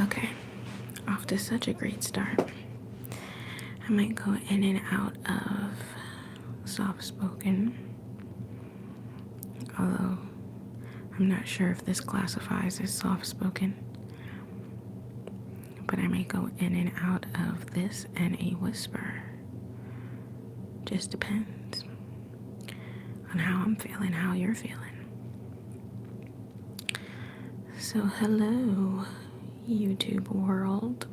Okay, off to such a great start. I might go in and out of soft spoken, although I'm not sure if this classifies as soft spoken, but I may go in and out of this and a whisper. Just depends on how I'm feeling, how you're feeling. So hello, YouTube world.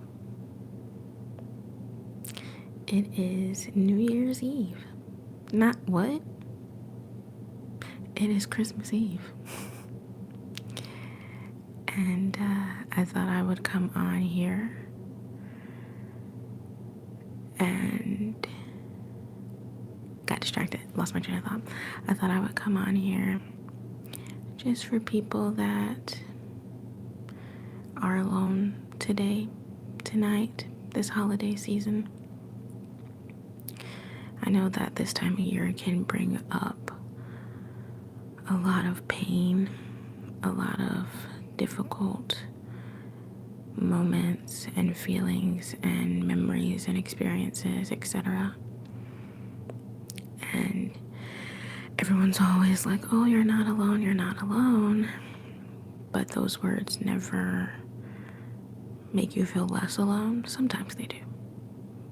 It is New Year's Eve. Not what? It is Christmas Eve. And I thought I would come on here and got distracted, lost my train of thought. I thought I would come on here just for people that are alone today, tonight, this holiday season. I know that this time of year can bring up a lot of pain, a lot of difficult moments and feelings and memories and experiences, etc. And everyone's always like, oh, you're not alone, you're not alone. But those words never make you feel less alone. Sometimes they do,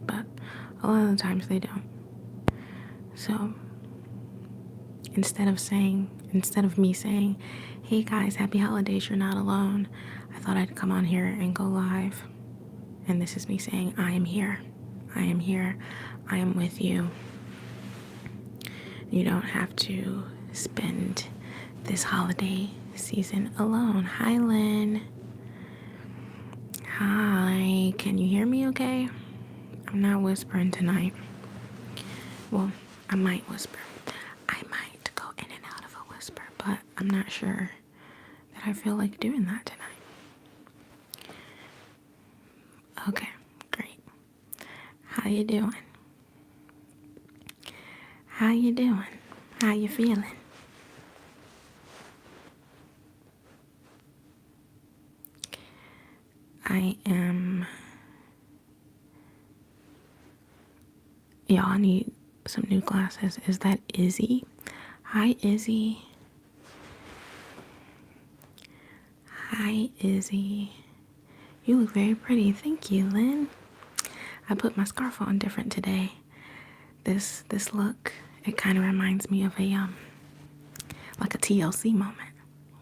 but a lot of the times they don't. So instead of me saying, hey guys, happy holidays, you're not alone, I thought I'd come on here and go live. And this is me saying, I am here. I am here. I am with you. You don't have to spend this holiday season alone. Hi, Lynn. Hi. Can you hear me okay? I'm not whispering tonight. Well, I might whisper. I might go in and out of a whisper, but I'm not sure that I feel like doing that tonight. Okay, great. How you doing? How you doing? How you feeling? Y'all, I need some new glasses. Is that Izzy? Hi, Izzy. Hi, Izzy. You look very pretty. Thank you, Lynn. I put my scarf on different today. This look, it kind of reminds me of like a TLC moment.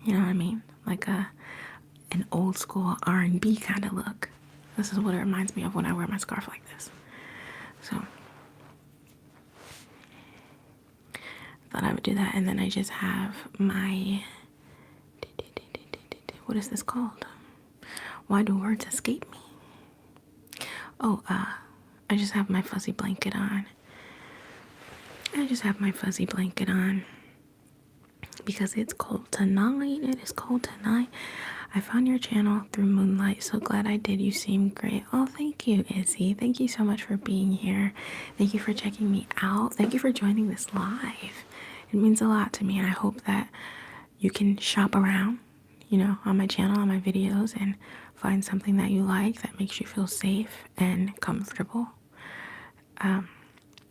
You know what I mean? Like an old school R&B kind of look. This is what it reminds me of when I wear my scarf like this. So thought I would do that, and then I just have my, what is this called? Why do words escape me? Oh, I just have my fuzzy blanket on. Because it's cold tonight. It is cold tonight. I found your channel through Moonlight. So glad I did. You seem great. Oh, thank you, Izzy. Thank you so much for being here. Thank you for checking me out. Thank you for joining this live. It means a lot to me, and I hope that you can shop around, on my channel, on my videos, and find something that you like that makes you feel safe and comfortable. And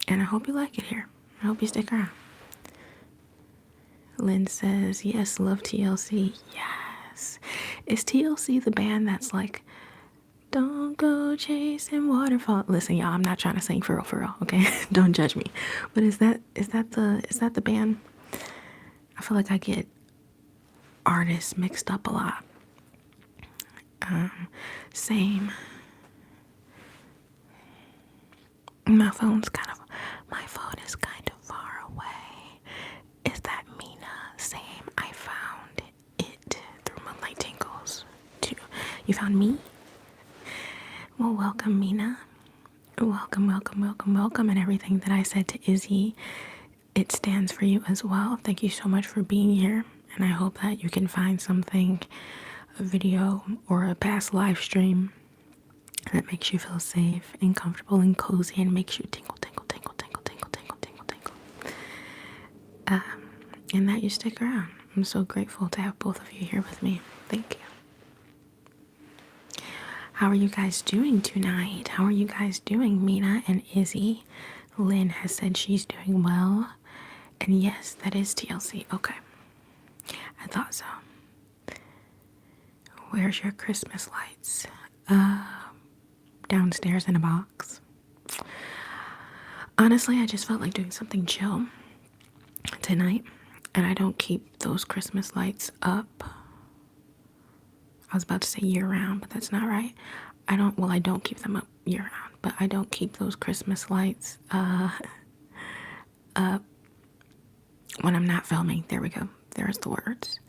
I hope you like it here. I hope you stick around. Lynn says, yes, love TLC. Yes. Is TLC the band that's like, don't go chasing waterfall? Listen, y'all, I'm not trying to sing for real, okay? Don't judge me. But is that the band? I feel like I get artists mixed up a lot. Same. My phone is kind of far away. Is that Mina? Same. I found it through Moonlight Tingles too. You found me? Well, welcome, Mina. Welcome, and everything that I said to Izzy, it stands for you as well. Thank you so much for being here, and I hope that you can find something, a video or a past live stream that makes you feel safe and comfortable and cozy and makes you tingle. And that you stick around. I'm so grateful to have both of you here with me. Thank you. How are you guys doing tonight? How are you guys doing, Mina and Izzy? Lynn has said she's doing well. And yes, that is TLC. Okay. I thought so. Where's your Christmas lights? Downstairs in a box. Honestly, I just felt like doing something chill tonight. And I don't keep those Christmas lights up. I was about to say year round, but that's not right. I don't keep them up year round, but I don't keep those Christmas lights up when I'm not filming. There we go. There's the words.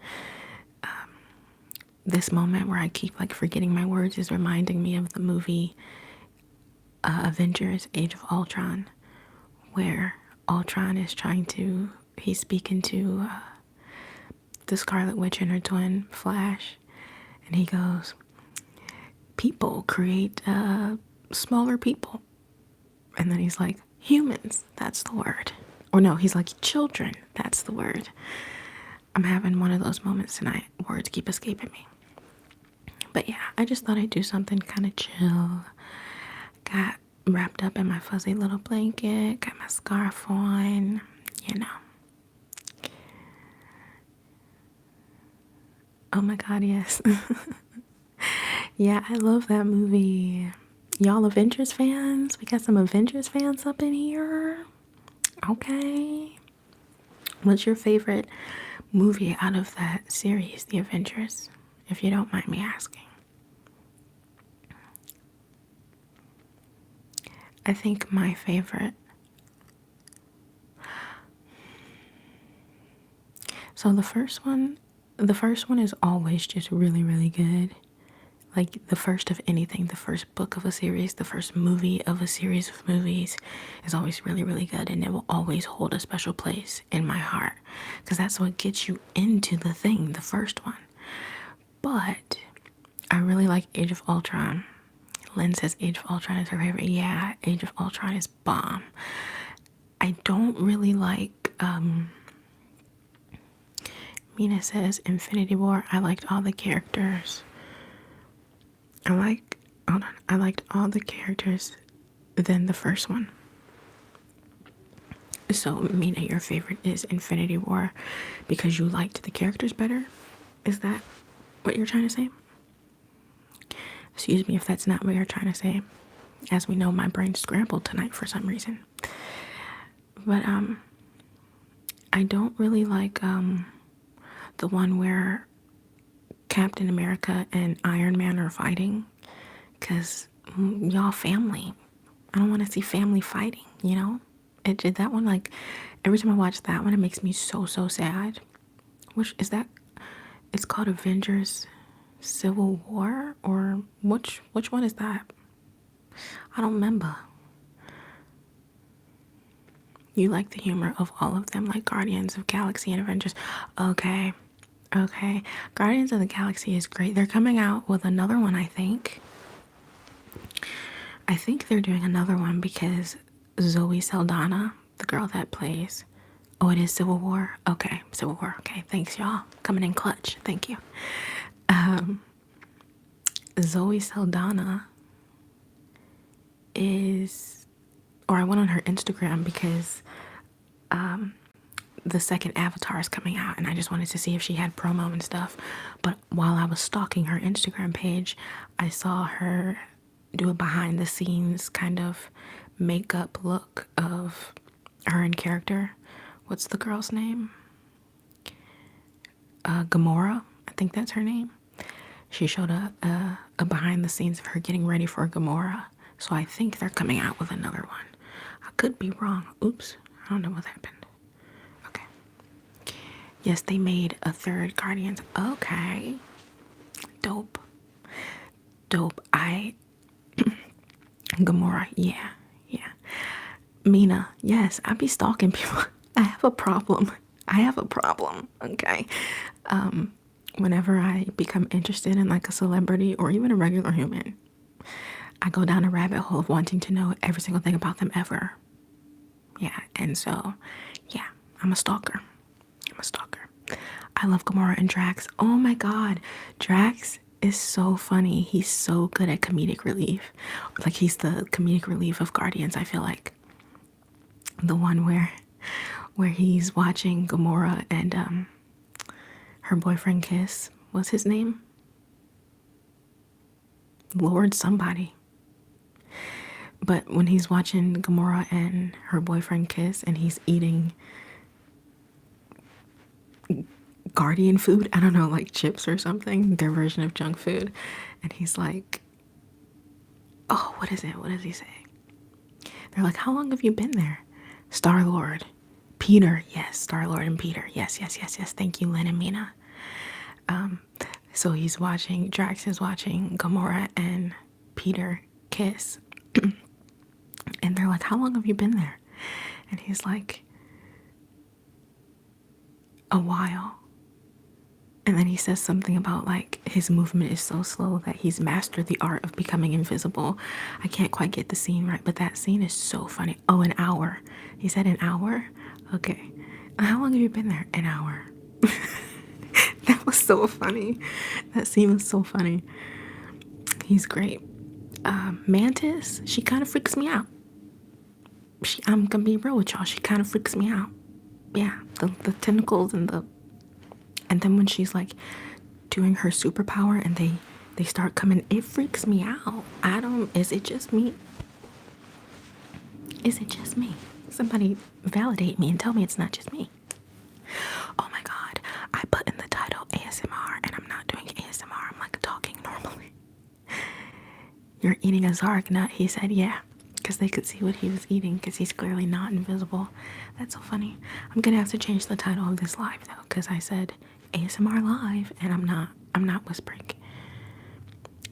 This moment where I keep like forgetting my words is reminding me of the movie Avengers Age of Ultron, where Ultron is he's speaking to the Scarlet Witch and her twin Flash, and he goes, people create smaller people. And then he's like, humans, that's the word. Or no, he's like, children, that's the word. I'm having one of those moments tonight. Words keep escaping me. But yeah, I just thought I'd do something kind of chill. Got wrapped up in my fuzzy little blanket, got my scarf on, you know. Oh my God, yes. Yeah, I love that movie. Y'all Avengers fans? We got some Avengers fans up in here. Okay. What's your favorite movie out of that series, The Avengers? If you don't mind me asking. I think my favorite. So the first one is always just really, really good. Like the first of anything, the first book of a series, the first movie of a series of movies is always really, really good. And it will always hold a special place in my heart because that's what gets you into the thing, the first one. But I really like Age of Ultron. Lynn says Age of Ultron is her favorite. Yeah, Age of Ultron is bomb. I don't really like, Mina says Infinity War. I liked all the characters. I liked all the characters than the first one. So, Mina, your favorite is Infinity War because you liked the characters better? Is that what you're trying to say? Excuse me if that's not what you're trying to say. As we know, my brain scrambled tonight for some reason. But, I don't really like, the one where Captain America and Iron Man are fighting. Because y'all family. I don't want to see family fighting, you know? It did that one, like, every time I watch that one, it makes me so, so sad. Which is that? It's called Avengers Civil War? Or which one is that? I don't remember. You like the humor of all of them, like Guardians of Galaxy and Avengers. Okay. Guardians of the Galaxy is great. They're coming out with another one, I think. I think they're doing another one because Zoe Saldana, the girl that plays. Oh, it is Civil War? Okay, Civil War. Okay, thanks, y'all. Coming in clutch. Thank you. Zoe Saldana is, or I went on her Instagram because the second Avatar is coming out and I just wanted to see if she had promo and stuff. But while I was stalking her Instagram page, I saw her do a behind the scenes kind of makeup look of her in character. What's the girl's name? Gamora. I think that's her name. She showed a behind the scenes of her getting ready for Gamora. So I think they're coming out with another one. I could be wrong. Oops. I don't know what happened. Okay. Yes, they made a third Guardians. Okay. Dope. Gamora. Yeah. Mina. Yes, I be stalking people. I have a problem. Okay. Whenever I become interested in like a celebrity or even a regular human, I go down a rabbit hole of wanting to know every single thing about them ever. Yeah, and so, yeah, I'm a stalker. I love Gamora and Drax. Oh my God, Drax is so funny. He's so good at comedic relief. Like, he's the comedic relief of Guardians, I feel like. The one where he's watching Gamora and her boyfriend kiss. What's his name? Lord somebody. But when he's watching Gamora and her boyfriend kiss and he's eating Guardian food, I don't know, like chips or something, their version of junk food, and he's like, oh, what is it? What does he say? They're like, how long have you been there? Star-Lord. Peter, yes, Star-Lord and Peter. Yes. Thank you, Lynn and Mina. So Drax is watching Gamora and Peter kiss. And they're like, how long have you been there? And he's like, a while. And then he says something about like his movement is so slow that he's mastered the art of becoming invisible. I can't quite get the scene right, but that scene is so funny. Oh, an hour. He said an hour? Okay. How long have you been there? An hour. That was so funny. That scene was so funny. He's great. Mantis, she kind of freaks me out. I'm gonna be real with y'all. She kind of freaks me out. Yeah, the tentacles and then when she's like doing her superpower and they start coming, it freaks me out. Is it just me? Is it just me? Somebody validate me and tell me it's not just me. Oh my God, I put in the title ASMR and I'm not doing ASMR. I'm like talking normally. You're eating a Zark nut, he said. Yeah, because they could see what he was eating because he's clearly not invisible. That's so funny. I'm gonna have to change the title of this live though, because I said ASMR live and I'm not whispering.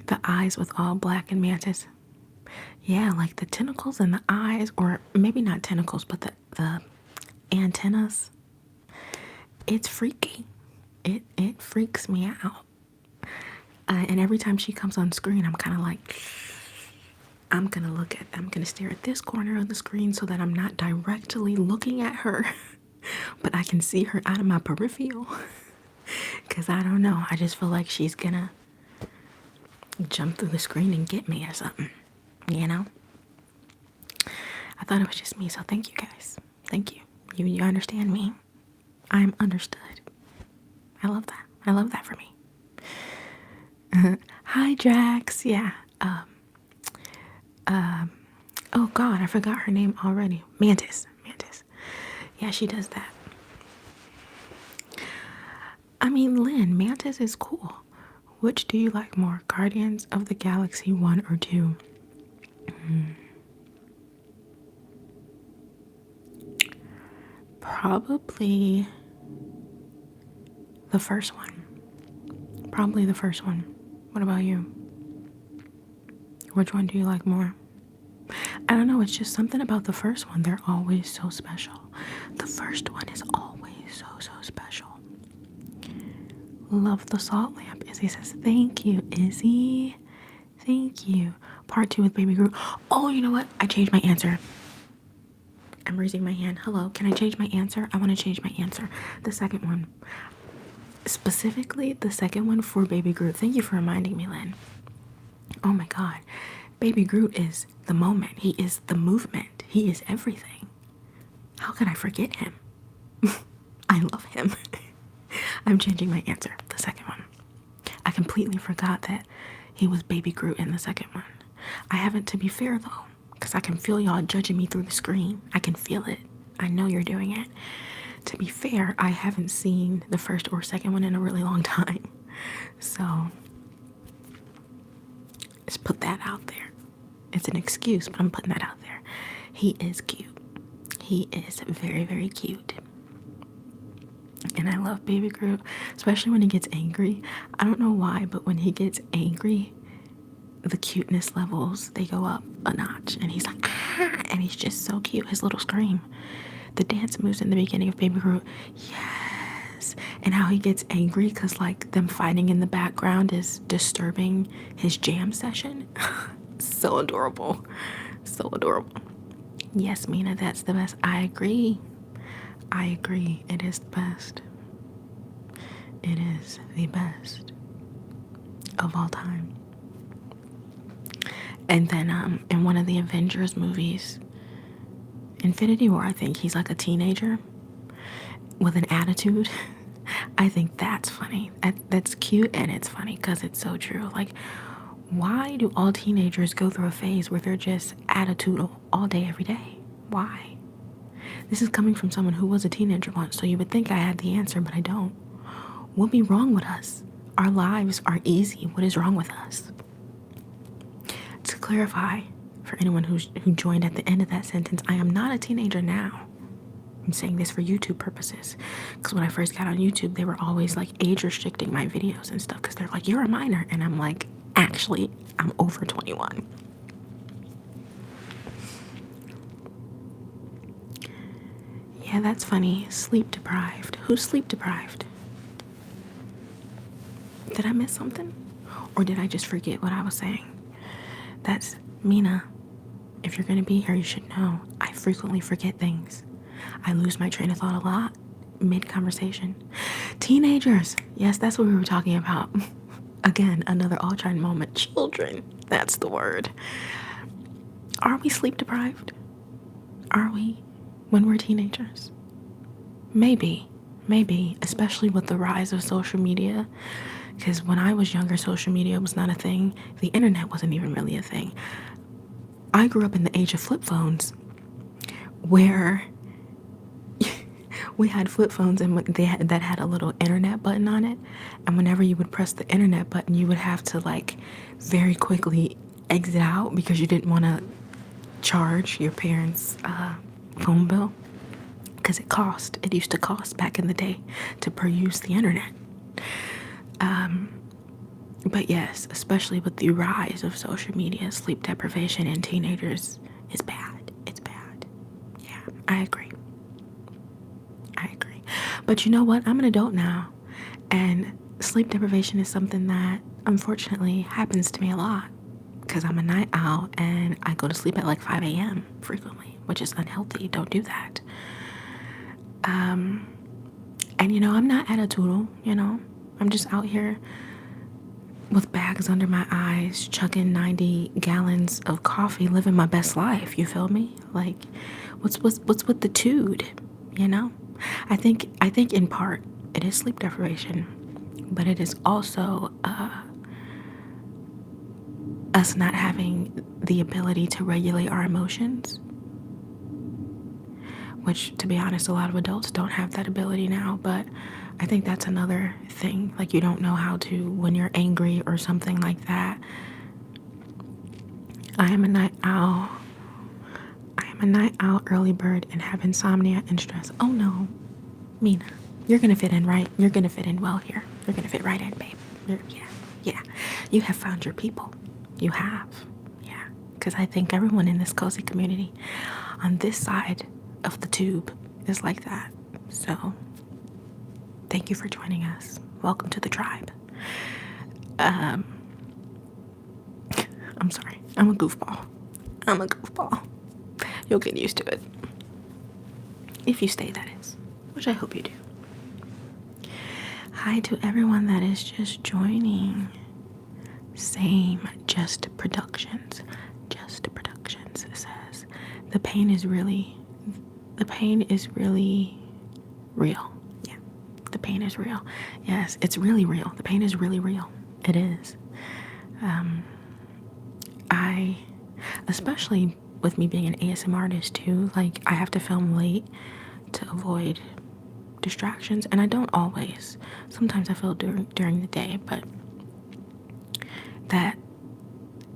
The eyes with all black and mantis. Yeah, like the tentacles and the eyes, or maybe not tentacles, but the antennas. It's freaky. It freaks me out. And every time she comes on screen, I'm kind of like, I'm gonna stare at this corner of the screen so that I'm not directly looking at her, but I can see her out of my peripheral. Cause I don't know, I just feel like she's gonna jump through the screen and get me or something, you know? I thought it was just me, so thank you guys. Thank you. You understand me. I'm understood. I love that. I love that for me. Hi, Drax. Yeah. Oh God, I forgot her name already. Mantis. Yeah, she does that. I mean, Lynn, Mantis is cool. Which do you like more, Guardians of the Galaxy 1 or 2? Probably the first one. What about you? Which one do you like more? I don't know, it's just something about the first one. They're always so special. The first one is always so special. Love the salt lamp. Izzy says, thank you, Izzy. Thank you. Part 2 with Baby Groot. Oh, you know what? I changed my answer. I'm raising my hand. Hello, can I change my answer? I want to change my answer. The second one. Specifically, the second one for Baby Groot. Thank you for reminding me, Lynn. Oh my God. Baby Groot is the moment. He is the movement. He is everything. How could I forget him? I love him. I'm changing my answer. The second one. I completely forgot that he was Baby Groot in the second one. I haven't, to be fair though, because I can feel y'all judging me through the screen. I can feel it. I know you're doing it. To be fair, I haven't seen the first or second one in a really long time. So, just put that out there. It's an excuse, but I'm putting that out there. He is cute. He is very, very cute. And I love Baby Groot, especially when he gets angry. I don't know why, but when he gets angry, the cuteness levels, they go up a notch. And he's like, ah, and he's just so cute. His little scream. The dance moves in the beginning of Baby Groot. Yes. And how he gets angry because, like, them fighting in the background is disturbing his jam session. So adorable. So adorable. Yes, Mina, that's the best. I agree. It is the best. It is the best. of all time. And then in one of the Avengers movies, Infinity War, I think he's like a teenager with an attitude. I think that's funny. That's cute and it's funny because it's so true. Like, why do all teenagers go through a phase where they're just attitudinal all day, every day? Why? This is coming from someone who was a teenager once, so you would think I had the answer, but I don't. What be wrong with us? Our lives are easy. What is wrong with us? To clarify, for anyone who joined at the end of that sentence, I am not a teenager now. I'm saying this for YouTube purposes, because when I first got on YouTube, they were always like age restricting my videos and stuff because they're like, you're a minor, and I'm like, actually, I'm over 21. Yeah, that's funny. Sleep deprived. Who's sleep deprived? Did I miss something? Or did I just forget what I was saying? That's Mina. If you're going to be here, you should know I frequently forget things. I lose my train of thought a lot mid-conversation. Teenagers. Yes, that's what we were talking about. Again, another all-time moment. Children. That's the word. Are we sleep deprived? Are we when we're teenagers? Maybe, especially with the rise of social media. Because when I was younger, social media was not a thing. The internet wasn't even really a thing. I grew up in the age of flip phones, where we had flip phones and that had a little internet button on it. And whenever you would press the internet button, you would have to like very quickly exit out because you didn't want to charge your parents' phone bill. Because it used to cost back in the day to peruse the internet. But yes, especially with the rise of social media, sleep deprivation in teenagers is bad. It's bad. Yeah, I agree. But you know what? I'm an adult now, and sleep deprivation is something that unfortunately happens to me a lot because I'm a night owl and I go to sleep at like 5 a.m. frequently, which is unhealthy. Don't do that. And I'm not attitudinal, I'm just out here with bags under my eyes, chugging 90 gallons of coffee, living my best life. You feel me? Like, what's with the tude? I think in part it is sleep deprivation, but it is also us not having the ability to regulate our emotions. Which, to be honest, a lot of adults don't have that ability now, but I think that's another thing. Like, you don't know how to, when you're angry or something like that. I am a night owl, early bird, and have insomnia and stress. Oh no, Mina, you're gonna fit in, right? You're gonna fit in well here. You're gonna fit right in, babe. Yeah. You have found your people. You have, yeah. Because I think everyone in this cozy community on this side of the tube is like that. So thank you for joining us. Welcome to the tribe. I'm sorry. I'm a goofball. You'll get used to it. If you stay, that is. Which I hope you do. Hi to everyone that is just joining. Same, Just Productions says, the pain is really real. Yeah, the pain is real. Yes, it's really real. The pain is really real. It is. Especially with me being an ASMR artist too, like I have to film late to avoid distractions, and I don't always. Sometimes I film during the day, but that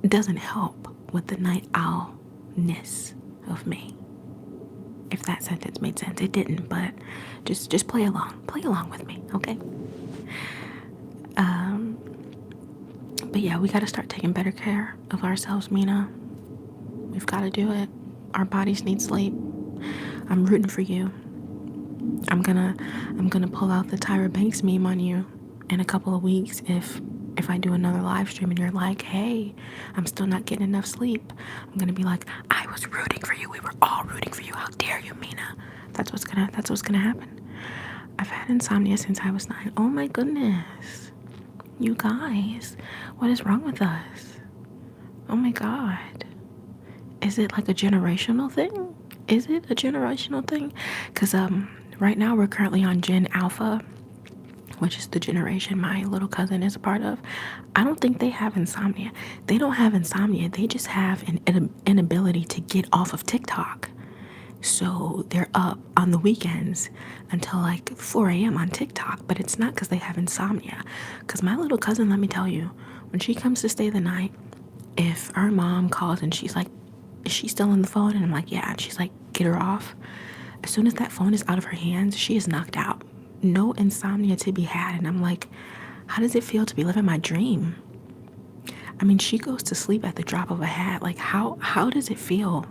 doesn't help with the night owlness of me. If that sentence made sense, it didn't, but just play along with me, okay? But yeah, we gotta start taking better care of ourselves, Mina. We've got to do it. Our bodies need sleep. I'm rooting for you. I'm gonna pull out the Tyra Banks meme on you in a couple of weeks if I do another live stream and you're like, hey, I'm still not getting enough sleep. I'm gonna be like, I was rooting for you. We were all rooting for you. How dare you, Mina? That's what's gonna happen. I've had insomnia since I was 9. Oh my goodness. You guys, what is wrong with us? Oh my God. Is it like a generational thing? Is it a generational thing? Because right now we're currently on Gen Alpha, which is the generation my little cousin is a part of. I don't think they have insomnia. They don't have insomnia. They just have an inability to get off of TikTok. So they're up on the weekends until like 4 a.m. on TikTok, but it's not because they have insomnia. Because my little cousin, let me tell you, when she comes to stay the night, if our mom calls and she's like, is she still on the phone? And I'm like, yeah. And she's like, get her off. As soon as that phone is out of her hands, she is knocked out. No insomnia to be had. And I'm like, how does it feel to be living my dream? I mean, she goes to sleep at the drop of a hat. Like, how does it feel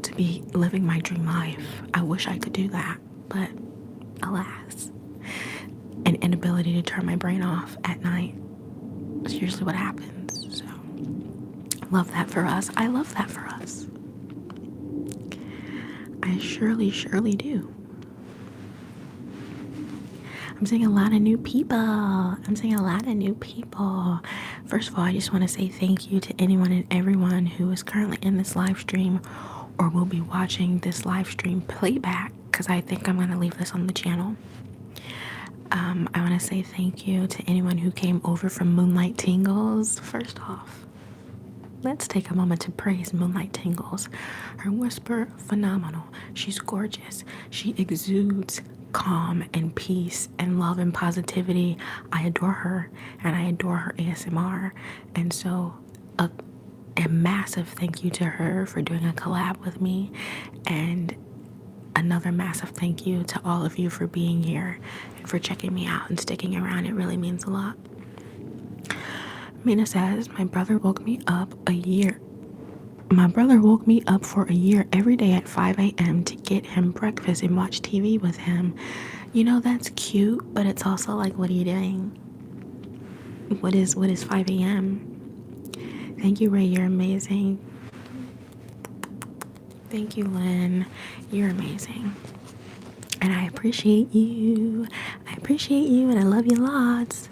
to be living my dream life? I wish I could do that, but alas, an inability to turn my brain off at night is usually what happens. So, love that for us. I love that for us. I surely do. I'm seeing a lot of new people. First of all, I just want to say thank you to anyone and everyone who is currently in this live stream or will be watching this live stream playback, because I think I'm going to leave this on the channel. I want to say thank you to anyone who came over from Moonlight Tingles. First off, let's take a moment to praise Moonlight Tingles. Her whisper, phenomenal. She's gorgeous. She exudes calm and peace and love and positivity. I adore her, and I adore her ASMR. And so a massive thank you to her for doing a collab with me, and another massive thank you to all of you for being here and for checking me out and sticking around. It really means a lot. Mina says, my brother woke me up for a year every day at 5 a.m. to get him breakfast and watch TV with him. You know, that's cute, but it's also like, what are you doing? What is 5 a.m.? Thank you, Ray. You're amazing. Thank you, Lynn. You're amazing. And I appreciate you. And I love you lots.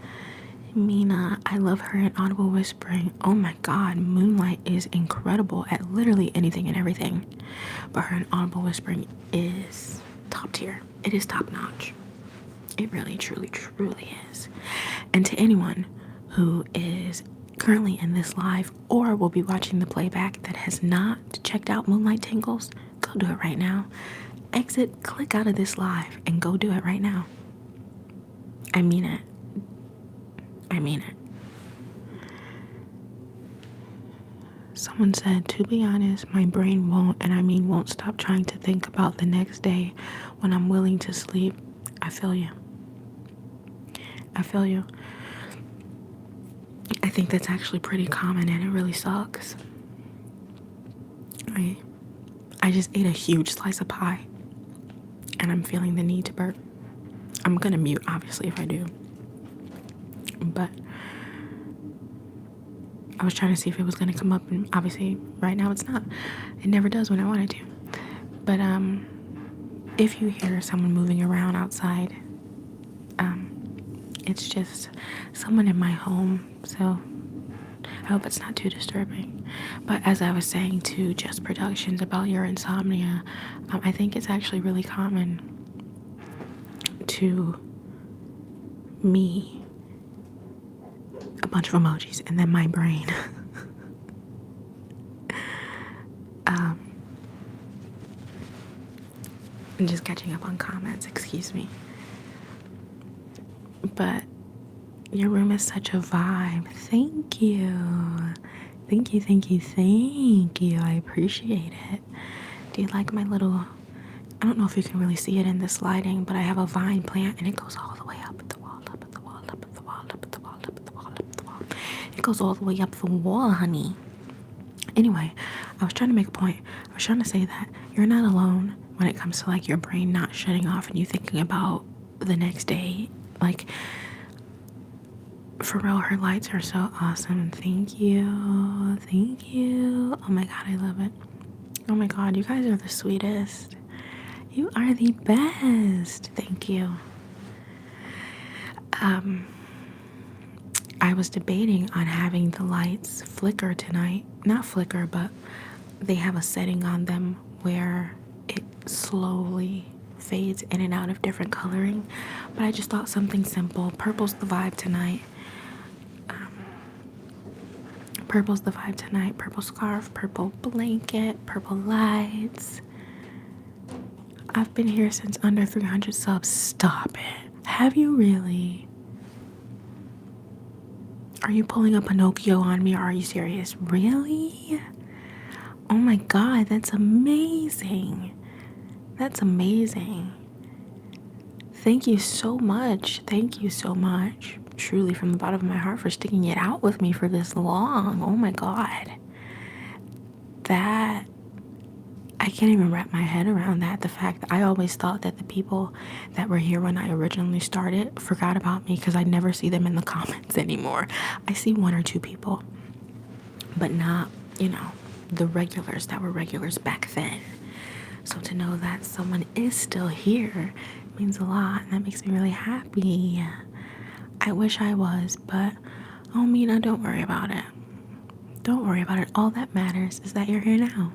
Mina, I love her in audible whispering. Oh my God, Moonlight is incredible at literally anything and everything. But her in audible whispering is top tier. It is top notch. It really, truly is. And to anyone who is currently in this live or will be watching the playback that has not checked out Moonlight Tingles, go do it right now. Exit, click out of this live and go do it right now. I mean it. Someone said, to be honest, my brain won't stop trying to think about the next day when I'm willing to sleep. I feel you. I think that's actually pretty common, and it really sucks. I just ate a huge slice of pie, and I'm feeling the need to burp. I'm gonna mute, obviously, if I do. But I was trying to see if it was gonna come up, and obviously, right now it's not. It never does when I want it to. But if you hear someone moving around outside, it's just someone in my home, so I hope it's not too disturbing. But as I was saying to Just Productions about your insomnia, I think it's actually really common to me. A bunch of emojis and then my brain. I'm just catching up on comments, excuse me. But your room is such a vibe. Thank you. I appreciate it. Do you like my little, I don't know if you can really see it in this lighting, but I have a vine plant and it goes all the way up at the wall, It goes all the way up the wall, honey. Anyway, I was trying to make a point. I was trying to say that you're not alone when it comes to like your brain not shutting off and you thinking about the next day. Like, for real, her lights are so awesome. Thank you. Oh my God, I love it. Oh my God, you guys are the sweetest. You are the best. Thank you. I was debating on having the lights flicker tonight. Not flicker, but they have a setting on them where it slowly fades in and out of different coloring. But I just thought something simple. Purple's the vibe tonight. Purple's the vibe tonight. Purple scarf, purple blanket, purple lights. I've been here since under 300 subs. Stop it. Have you really? Are you pulling a Pinocchio on me or are you serious? Really? Oh my god, that's amazing. That's amazing. Thank you so much. Thank you so much. Truly, from the bottom of my heart, for sticking it out with me for this long. Oh my god. That, I can't even wrap my head around that. The fact that I always thought that the people that were here when I originally started forgot about me because I never see them in the comments anymore. I see one or two people, but not, the regulars that were regulars back then. So to know that someone is still here means a lot, and that makes me really happy. I wish I was, but oh, Mina, don't worry about it. Don't worry about it. All that matters is that you're here now.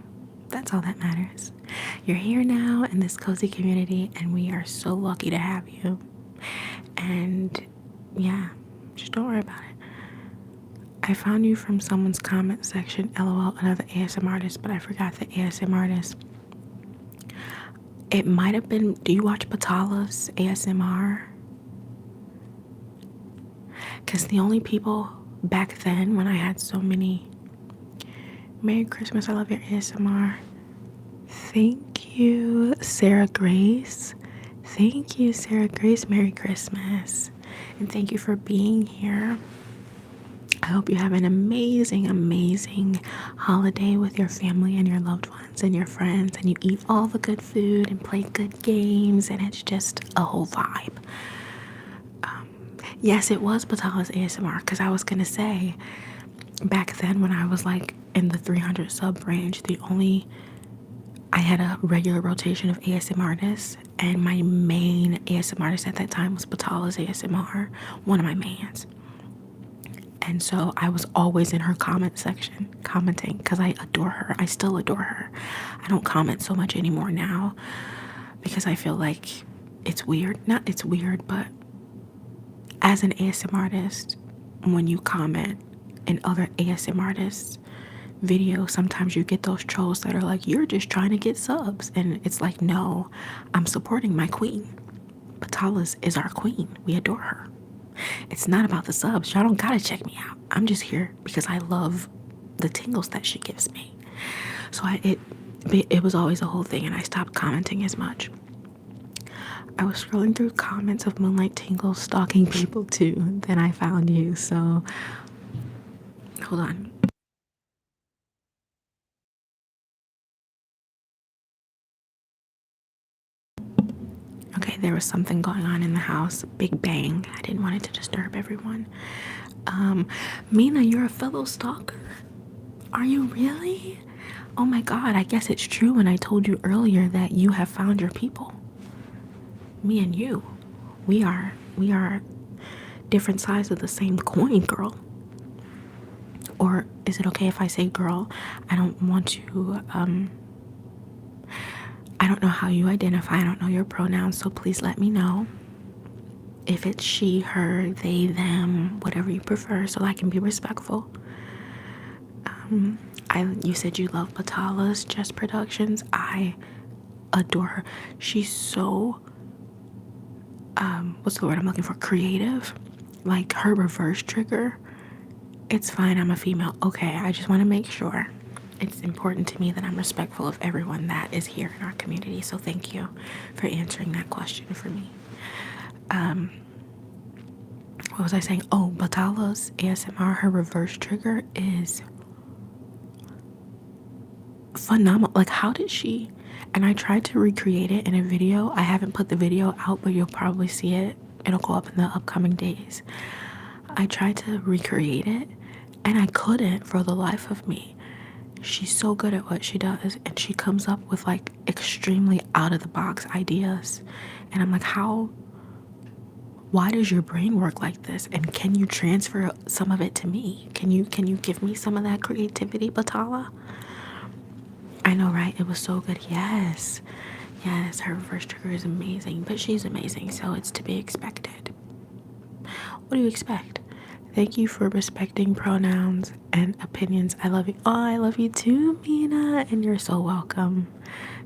That's all that matters. You're here now in this cozy community, and we are so lucky to have you. And yeah, just don't worry about it. I found you from someone's comment section. LOL, another ASM artist, but I forgot the ASM artist. It might have been, do you watch Batala's ASMR? Because the only people back then, when I had so many, Merry Christmas, I love your ASMR. Thank you, Sarah Grace. Thank you, Sarah Grace. Merry Christmas. And thank you for being here. I hope you have an amazing, amazing holiday with your family and your loved ones and your friends, and you eat all the good food and play good games, and it's just a whole vibe. Yes, it was Batala's ASMR, because I was going to say, back then when I was like in the 300 sub range, I had a regular rotation of ASM artists, and my main ASM artist at that time was Batala's ASMR, one of my mains. And so I was always in her comment section commenting because I adore her. I still adore her. I don't comment so much anymore now because I feel like it's weird. Not it's weird, but as an ASM artist, when you comment in other ASM artists' videos, sometimes you get those trolls that are like, you're just trying to get subs. And it's like, no, I'm supporting my queen. Batala's is our queen. We adore her. It's not about the subs. Y'all don't gotta check me out. I'm just here because I love the tingles that she gives me. So it was always a whole thing, and I stopped commenting as much. I was scrolling through comments of Moonlight Tingles stalking people too. Then I found you. So hold on. Okay, there was something going on in the house. Big bang. I didn't want it to disturb everyone. Mina, you're a fellow stalker. Are you really? Oh my god, I guess it's true when I told you earlier that you have found your people. Me and you. We are different sides of the same coin, girl. Or is it okay if I say girl? I don't want to, I don't know how you identify. I don't know your pronouns, so please let me know. If it's she, her, they, them, whatever you prefer, so I can be respectful. You said you love Batala's Just Productions. I adore her. She's so, what's the word I'm looking for? Creative. Like her reverse trigger. It's fine, I'm a female. Okay, I just want to make sure. It's important to me that I'm respectful of everyone that is here in our community. So thank you for answering that question for me. What was I saying? Oh, Batala's ASMR, her reverse trigger is phenomenal. Like, how did she? And I tried to recreate it in a video. I haven't put the video out, but you'll probably see it. It'll go up in the upcoming days. I tried to recreate it, and I couldn't for the life of me. She's so good at what she does, and she comes up with like extremely out of the box ideas. And I'm like, how why does your brain work like this? And can you transfer some of it to me? Can you give me some of that creativity, Batala? I know, right? It was so good. Yes. Yes, her reverse trigger is amazing, but she's amazing, so it's to be expected. What do you expect? Thank you for respecting pronouns and opinions. I love you. Oh, I love you too, Mina. And you're so welcome.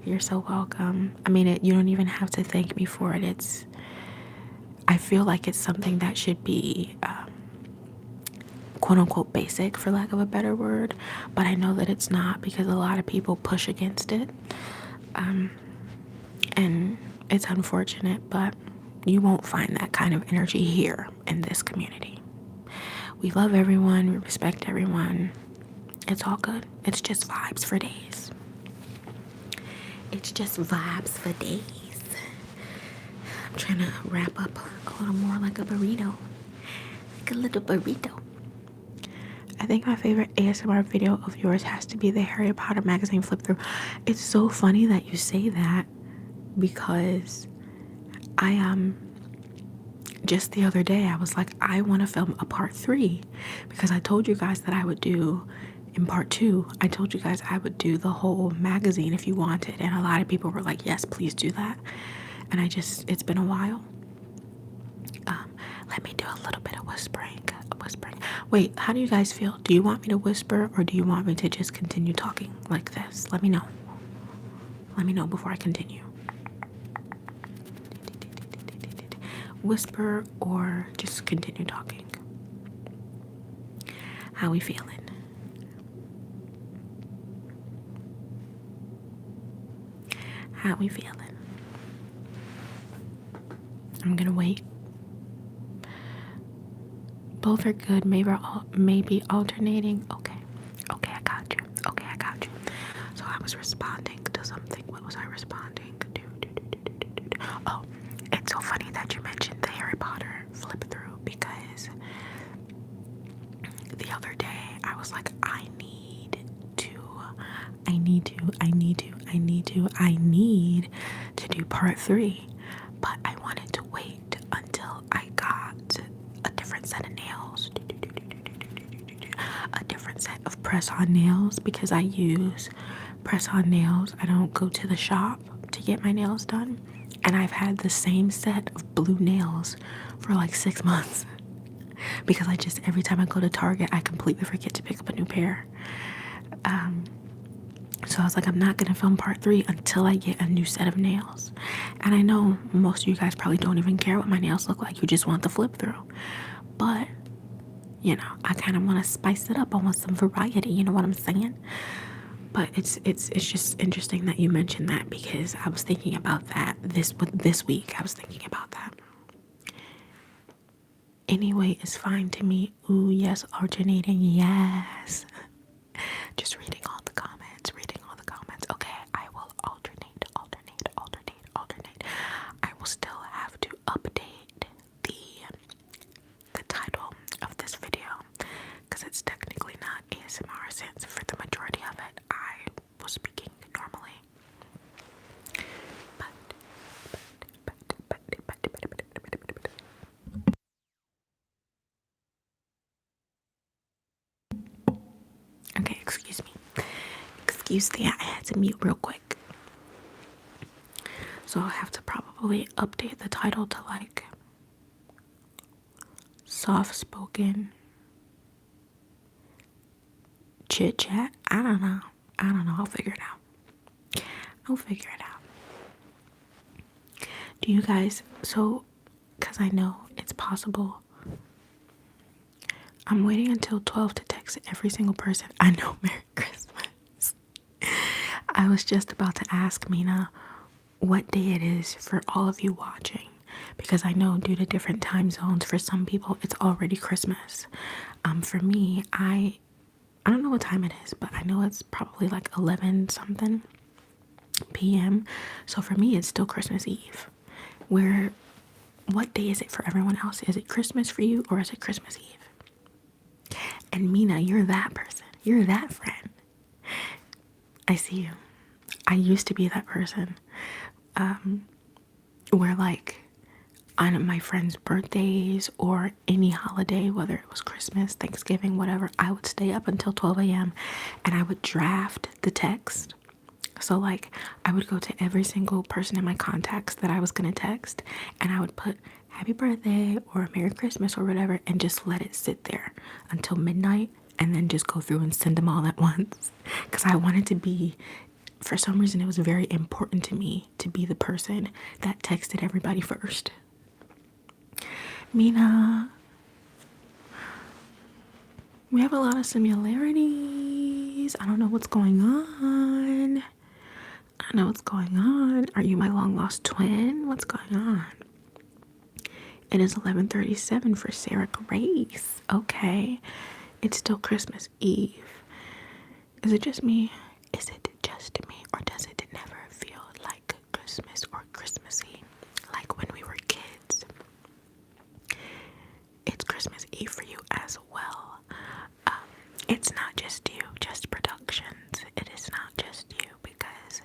You're so welcome. I mean, you don't even have to thank me for it. I feel like it's something that should be quote unquote basic, for lack of a better word, but I know that it's not because a lot of people push against it. And it's unfortunate, but you won't find that kind of energy here in this community. We love everyone, we respect everyone. It's all good. It's just vibes for days. It's just vibes for days. I'm trying to wrap up a little more like a burrito. Like a little burrito. I think my favorite ASMR video of yours has to be the Harry Potter magazine flip through. It's so funny that you say that because I just the other day I was like, I want to film a part 3 because I told you guys that I would do in part 2. I told you guys I would do the whole magazine if you wanted, and a lot of people were like, yes, please do that. And it's been a while. Let me do a little bit of whispering. Wait, how do you guys feel? Do you want me to whisper or do you want me to just continue talking like this? Let me know. Let me know before I continue. Whisper or just continue talking. How we feeling? How we feeling? I'm gonna wait. Both are good. Maybe alternating. Okay, I got you. So I was responding to something. What was I responding to? Oh, it's so funny that you mentioned the Harry Potter flip through because the other day I was like, I need to do part 3, but I wanted to wait until I got a different set of nails, a different set of press-on nails, because I use press-on nails. I don't go to the shop to get my nails done, and I've had the same set of blue nails for like 6 months because every time I go to Target I completely forget to pick up a new pair. So I was like, I'm not gonna film part 3 until I get a new set of nails. And I know most of you guys probably don't even care what my nails look like. You just want the flip through. But, I kind of want to spice it up. I want some variety, you know what I'm saying? But it's just interesting that you mentioned that because I was thinking about that this week. I was thinking about that. Anyway, it's fine to me. Ooh, yes, alternating, yes. Just reading all the comments. Okay, I will alternate. I will still have to update the title of this video because it's technically not ASMR since for the majority of it I was speaking normally. Okay, excuse me. I had to mute real quick. So I'll have to probably update the title to like soft spoken chit chat. I don't know. I'll figure it out. Do you guys, because I know it's possible. I'm waiting until 12 to text every single person. I know, Merry Christmas. I was just about to ask Mina what day it is for all of you watching, because I know due to different time zones, for some people it's already Christmas. For me, I don't know what time it is, but I know it's probably like 11 something p.m. So for me, it's still Christmas Eve. What day is it for everyone else? Is it Christmas for you or is it Christmas Eve? And Mina, you're that person. You're that friend. I see you. I used to be that person. Where like on my friends' birthdays or any holiday, whether it was Christmas, Thanksgiving, whatever, I would stay up until 12 a.m. and I would draft the text. So, like, I would go to every single person in my contacts that I was going to text, and I would put happy birthday or Merry Christmas or whatever, and just let it sit there until midnight, and then just go through and send them all at once. Because I wanted to be, for some reason, it was very important to me to be the person that texted everybody first. Mina, we have a lot of similarities. I don't know what's going on. I don't know what's going on. Are you my long lost twin? What's going on? It is 11:37 for Sarah Grace. Okay. It's still Christmas Eve. Is it just me? Is it just me? Or does it never feel like Christmas or Christmassy? Like when we were kids. It's Christmas Eve for you as well. It's not just you, just productions. It is not just you, because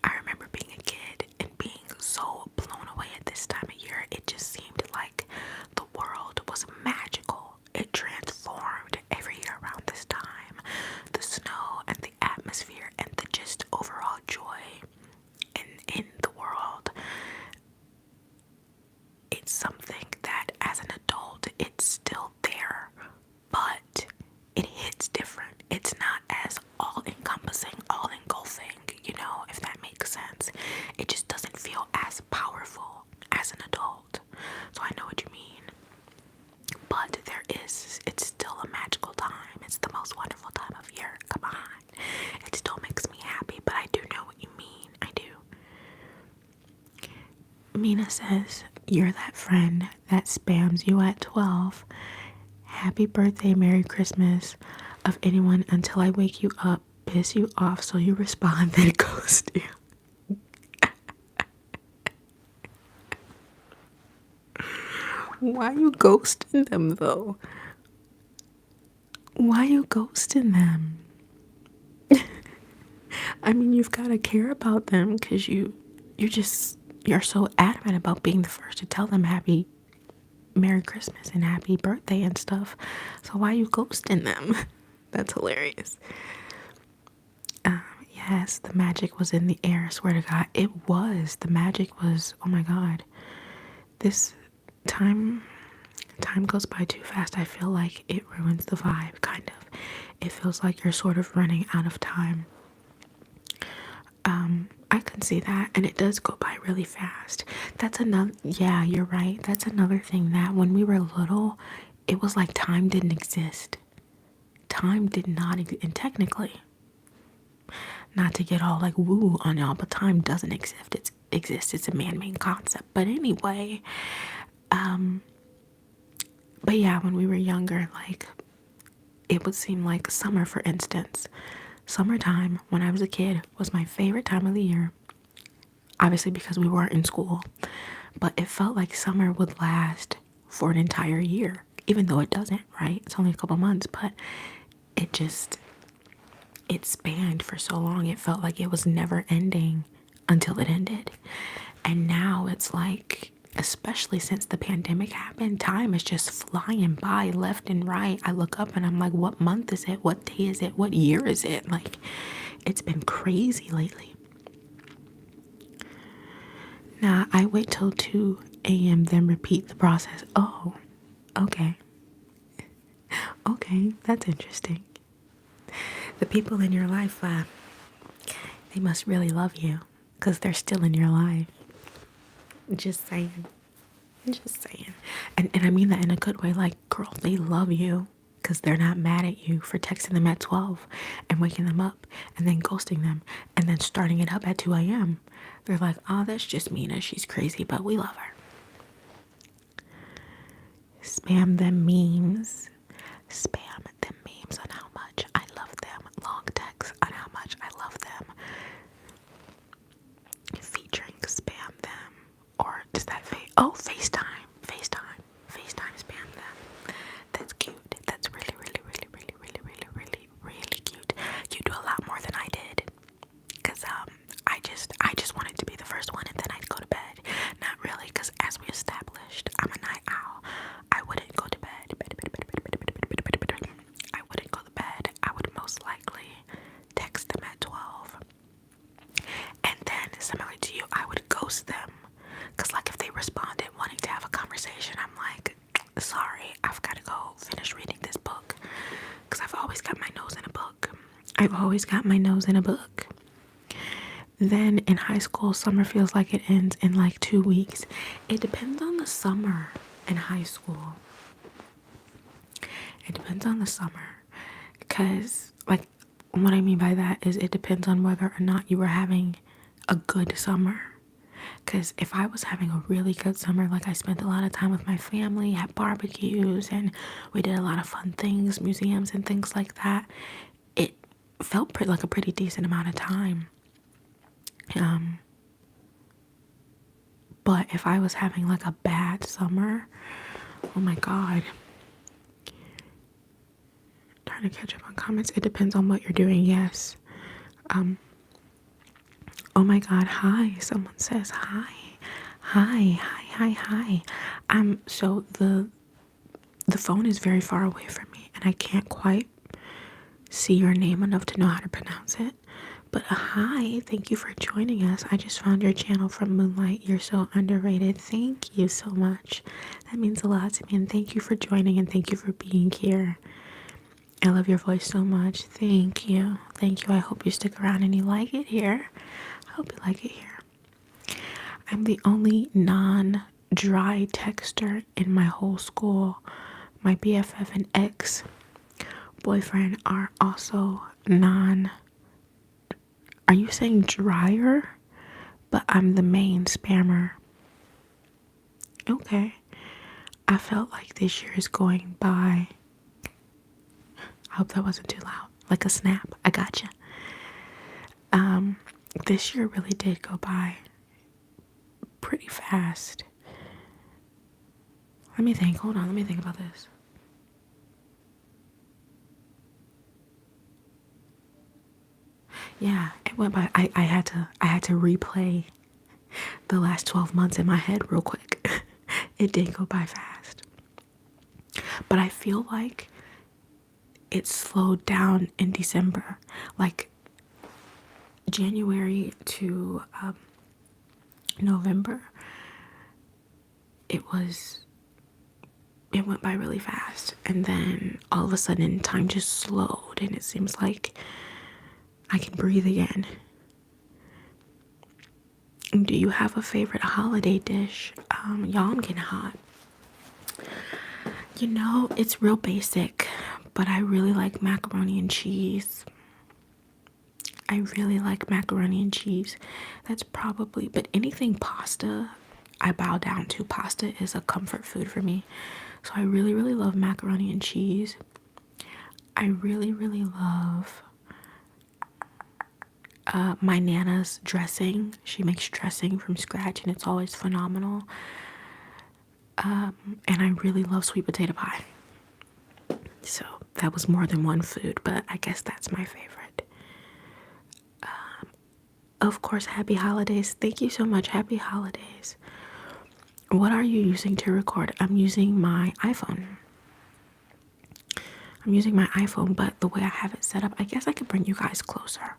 I remember being a kid and being so blown away at this time of year. It just seemed like the world was magical. It transformed every year around this time. The snow and the atmosphere and the just overall joy in the world. It's something that as an adult, it's still there, but it hits different. It's not as all-encompassing, all-engulfing, if that makes sense. It just doesn't feel as powerful as an adult. So I know what you mean. But it's still a magical time. It's the most wonderful time of year. Come on. It still makes me happy, but I do know what you mean. I do. Mina says, you're that friend that spams you at 12. Happy birthday, Merry Christmas of anyone until I wake you up, piss you off, so you respond, then ghost you. Why you ghosting them though? Why you ghosting them? I mean, you've got to care about them because you're so adamant about being the first to tell them happy Merry Christmas and happy birthday and stuff. So why you ghosting them? That's hilarious. Yes, the magic was in the air. I swear to God, it was. The magic was. Oh my God, this time goes by too fast. I feel like it ruins the vibe. Kind of. It feels like you're sort of running out of time. I can see that, and it does go by really fast. That's another. Yeah, you're right. That's another thing, that when we were little, it was like time didn't exist. Time did not exist, and technically, not to get all like woo on y'all, but time doesn't exist. It's a man-made concept. But anyway, but yeah, when we were younger, like, it would seem like summer, for instance. Summertime, when I was a kid, was my favorite time of the year. Obviously because we weren't in school. But it felt like summer would last for an entire year. Even though it doesn't, right? It's only a couple months, but it spanned for so long. It felt like it was never ending until it ended. And now it's like, especially since the pandemic happened, time is just flying by left and right. I look up and I'm like, what month is it? What day is it? What year is it? Like, it's been crazy lately. Nah, I wait till 2 a.m. then repeat the process. Oh, okay. Okay, that's interesting. The people in your life, they must really love you because they're still in your life. Just saying. Just saying. And I mean that in a good way. Like, girl, they love you because they're not mad at you for texting them at 12 and waking them up and then ghosting them and then starting it up at 2 a.m. They're like, oh, that's just Mina. She's crazy, but we love her. Spam them memes. Spam them memes on how much I love them. Long texts on how much I love them. Featuring spam them. Or does that FaceTime. FaceTime spam them. That's cute. That's really, really, really, really, really, really, really, really cute. You do a lot more than I did. Cause I just wanted to be the first one and then I'd go to bed. Not really, I've got to go finish reading this book because I've always got my nose in a book. I've always got my nose in a book. Then in high school, summer feels like it ends in like 2 weeks. It depends on the summer in high school. It depends on the summer. Because, like, what I mean by that is it depends on whether or not you were having a good summer. Because if I was having a really good summer, like I spent a lot of time with my family, had barbecues, and we did a lot of fun things, museums and things like that, it felt like a pretty decent amount of time. But if I was having like a bad summer, oh my God. Trying to catch up on comments. It depends on what you're doing. Yes. Oh my God. Hi. Someone says hi. Hi. So the phone is very far away from me and I can't quite see your name enough to know how to pronounce it. But hi, thank you for joining us. I just found your channel from Moonlight. You're so underrated. Thank you so much. That means a lot to me. And thank you for joining and thank you for being here. I love your voice so much. Thank you. Thank you. I hope you stick around and you like it here. I hope you like it here. I'm the only non-dry texter in my whole school. My BFF and ex-boyfriend are also Are you saying drier? But I'm the main spammer. Okay. I felt like this year is going by. I hope that wasn't too loud. Like a snap. I gotcha. This year really did go by pretty fast. Let me think. Hold on. Let me think about this. Yeah, it went by. I had to replay the last 12 months in my head real quick. It did go by fast. But I feel like it slowed down in December. Like January to November, it went by really fast. And then all of a sudden time just slowed and it seems like I can breathe again. Do you have a favorite holiday dish? Y'all, I'm getting hot. You know, it's real basic, but I really like macaroni and cheese. I really like macaroni and cheese. That's probably, but anything pasta, I bow down to. Pasta is a comfort food for me. So I really, really love macaroni and cheese. I really, really love my Nana's dressing. She makes dressing from scratch and it's always phenomenal. And I really love sweet potato pie. So that was more than one food, but I guess that's my favorite. Of course, happy holidays. Thank you so much. Happy holidays. What are you using to record? I'm using my iPhone. But the way I have it set up, I guess I could bring you guys closer.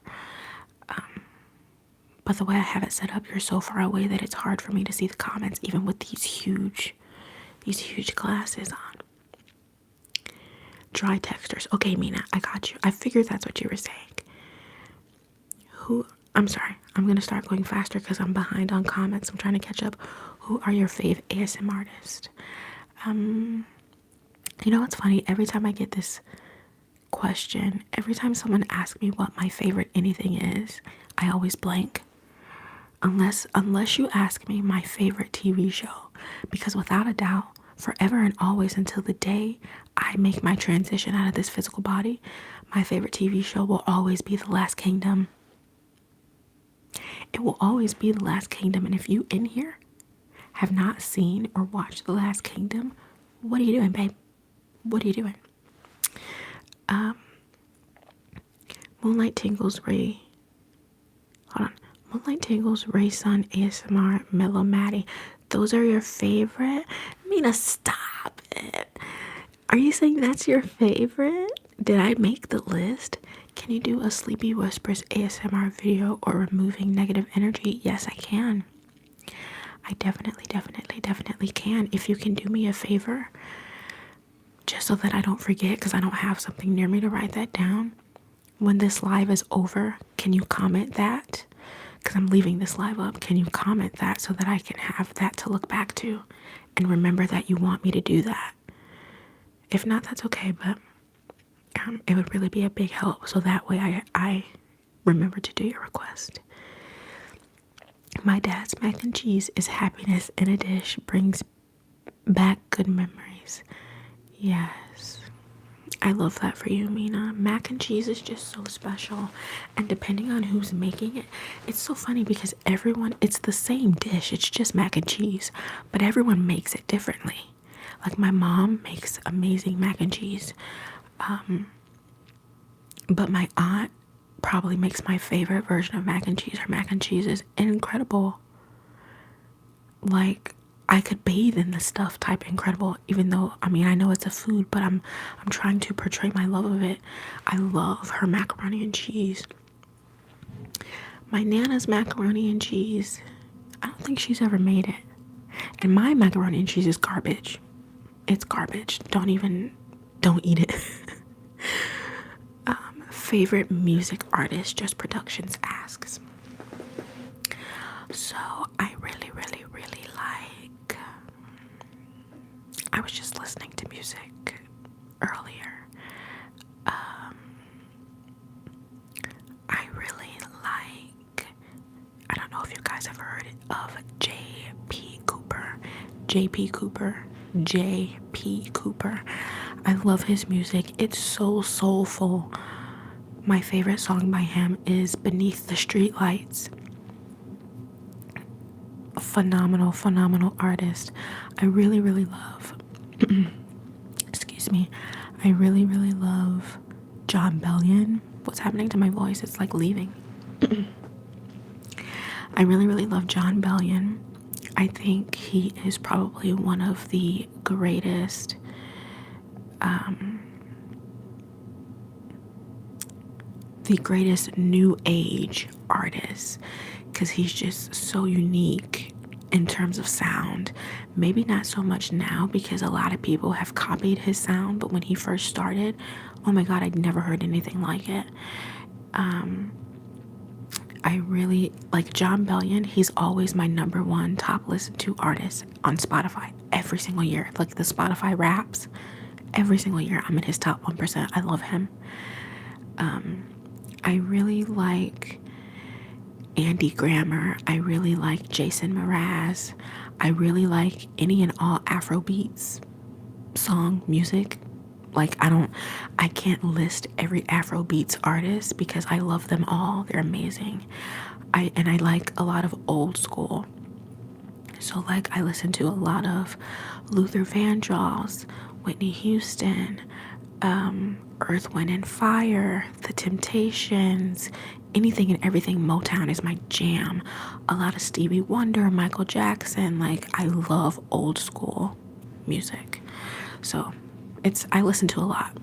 But the way I have it set up, you're so far away that it's hard for me to see the comments, even with these huge glasses on. Dry textures. Okay, Mina, I got you. I figured that's what you were saying. I'm sorry. I'm going to start going faster because I'm behind on comments. I'm trying to catch up. Who are your fave ASM artists? You know what's funny? Every time I get this question, every time someone asks me what my favorite anything is, I always blank. Unless you ask me my favorite TV show. Because without a doubt, forever and always until the day I make my transition out of this physical body, my favorite TV show will always be The Last Kingdom. It will always be The Last Kingdom. And if you in here have not seen or watched The Last Kingdom, what are you doing, babe? What are you doing? Moonlight Tingles, Ray. Hold on. Moonlight Tingles, Ray Sun, ASMR, Mellow Maddie. Those are your favorite? Mina, stop it. Are you saying that's your favorite? Did I make the list? Can you do a Sleepy Whispers ASMR video or removing negative energy? Yes, I can. I definitely can. If you can do me a favor, so that I don't forget, because I don't have something near me to write that down. When this live is over, can you comment that? Because I'm leaving this live up. Can you comment that so that I can have that to look back to and remember that you want me to do that? If not, that's okay, but it would really be a big help, so that way I remember to do your request. My dad's mac and cheese is happiness in a dish, brings back good memories. Yes. I love that for you, Mina. Mac and cheese is just so special. And depending on who's making it, it's so funny because it's the same dish. It's just mac and cheese, but everyone makes it differently. Like my mom makes amazing mac and cheese. But my aunt probably makes my favorite version of mac and cheese. Her mac and cheese is incredible. Like, I could bathe in the stuff type incredible, even though, I mean, I know it's a food, but I'm trying to portray my love of it. I love her macaroni and cheese. My Nana's macaroni and cheese, I don't think she's ever made it. And my macaroni and cheese is garbage. It's garbage. Don't eat it. Favorite music artist, Just Productions asks. So I really like, I was just listening to music earlier. I really like, I don't know if you guys have heard of J.P. Cooper. I love his music. It's so soulful. My favorite song by him is Beneath the Streetlights. Phenomenal artist. I really love excuse me. I really love John Bellion. What's happening to my voice? It's like leaving. I really love John Bellion. I think he is probably one of the greatest new age artists, because he's just so unique in terms of sound. Maybe not so much now because a lot of people have copied his sound, but when he first started, oh my god, I'd never heard anything like it. I really like John Bellion. He's always my number one top listened to artist on Spotify every single year. Like the Spotify Wraps, every single year I'm in his top 1%. I love him. I really like Andy Grammer. I really like Jason Mraz. I really like any and all Afrobeats song music. Like I can't list every Afrobeats artist because I love them all. They're amazing. I like a lot of old school. So like I listen to a lot of Luther Vandross, Whitney Houston, Earth, Wind and Fire, The Temptations, anything and everything Motown is my jam. A lot of Stevie Wonder, Michael Jackson. Like I love old school music. So I listen to a lot.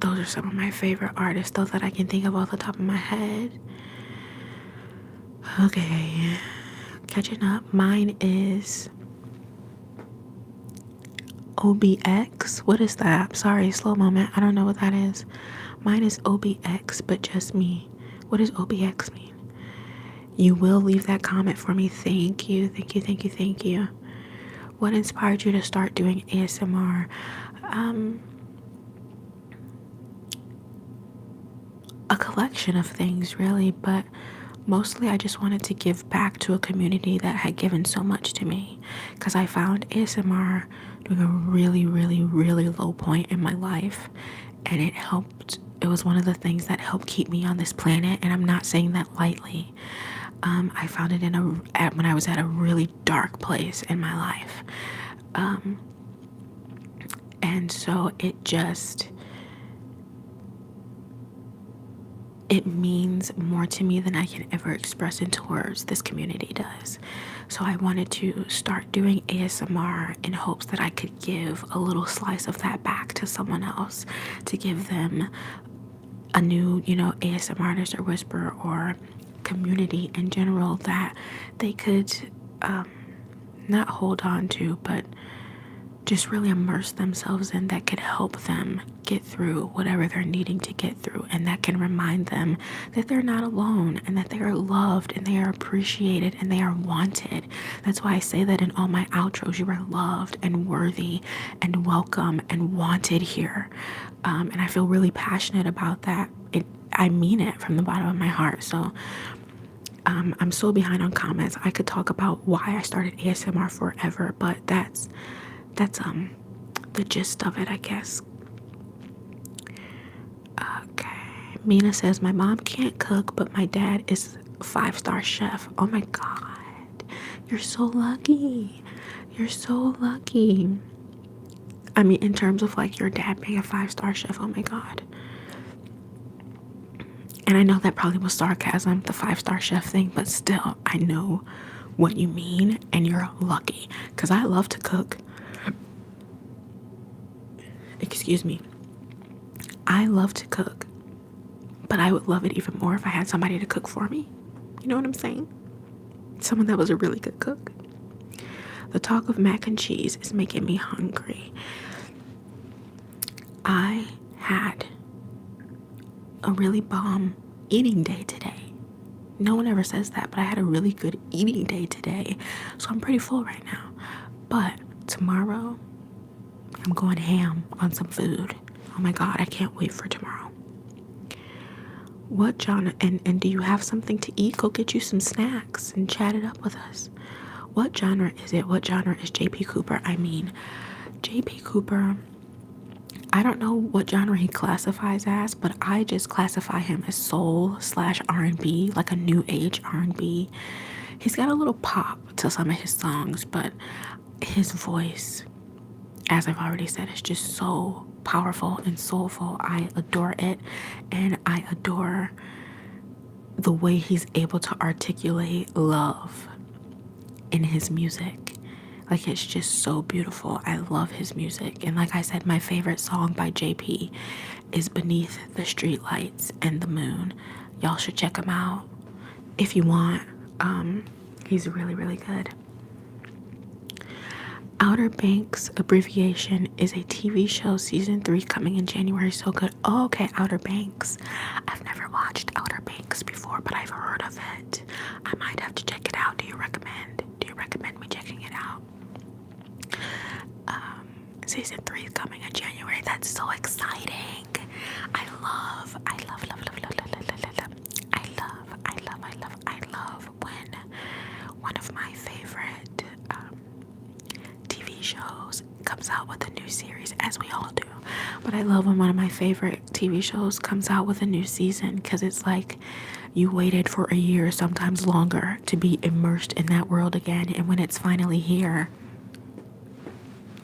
Those are some of my favorite artists though that I can think of off the top of my head. Okay, catching up. Mine is OBX. What is that? Sorry, slow moment. I don't know what that is. Mine is OBX, but just me. What does OBX mean? You will leave that comment for me. Thank you. What inspired you to start doing ASMR? A collection of things, really, but mostly I just wanted to give back to a community that had given so much to me, because I found ASMR during a really low point in my life, and it was one of the things that helped keep me on this planet, and I'm not saying that lightly. I found it when I was at a really dark place in my life, and so it means more to me than I can ever express into words. This community does. So I wanted to start doing ASMR in hopes that I could give a little slice of that back to someone else, to give them a new, ASMR artist or whisperer or community in general that they could not hold on to, but just really immerse themselves in that could help them get through whatever they're needing to get through, and that can remind them that they're not alone and that they are loved and they are appreciated and they are wanted. That's why I say that in all my outros. You are loved and worthy and welcome and wanted here. And I feel really passionate about that. I mean it from the bottom of my heart. So I'm so behind on comments. I could talk about why I started ASMR forever, but that's the gist of it, I guess. Okay. Mina says, my mom can't cook, but my dad is a 5-star chef. Oh my God. You're so lucky. You're so lucky. I mean, in terms of like your dad being a 5-star chef, oh my God. And I know that probably was sarcasm, the 5-star chef thing, but still, I know what you mean, and you're lucky. Because I love to cook. Excuse me. I love to cook, but I would love it even more if I had somebody to cook for me. You know what I'm saying? Someone that was a really good cook. The talk of mac and cheese is making me hungry. I had a really bomb eating day today. No one ever says that, but I had a really good eating day today. So I'm pretty full right now. But tomorrow, I'm going ham on some food. Oh my God, I can't wait for tomorrow. What genre, and do you have something to eat? Go get you some snacks and chat it up with us. What genre is it? What genre is JP Cooper? I mean, JP Cooper, I don't know what genre he classifies as, but I just classify him as soul / R&B, like a new age R&B. He's got a little pop to some of his songs, but his voice, as I've already said, is just so powerful and soulful. I adore it, and I adore the way he's able to articulate love in his music. Like, it's just so beautiful. I love his music. And like I said, my favorite song by JP is Beneath the Streetlights and the Moon. Y'all should check him out if you want. He's really, really good. Outer Banks abbreviation is a TV show, season 3 coming in January. So good. Oh, okay, Outer Banks. I've never watched Outer Banks before, but I've heard of it. I might have to check it out. Do you recommend me checking it out? Season 3 is coming in January. That's so exciting. I love when one of my favorite TV shows comes out with a new series, as we all do. But I love when one of my favorite TV shows comes out with a new season, because it's like you waited for a year, sometimes longer, to be immersed in that world again. And when it's finally here,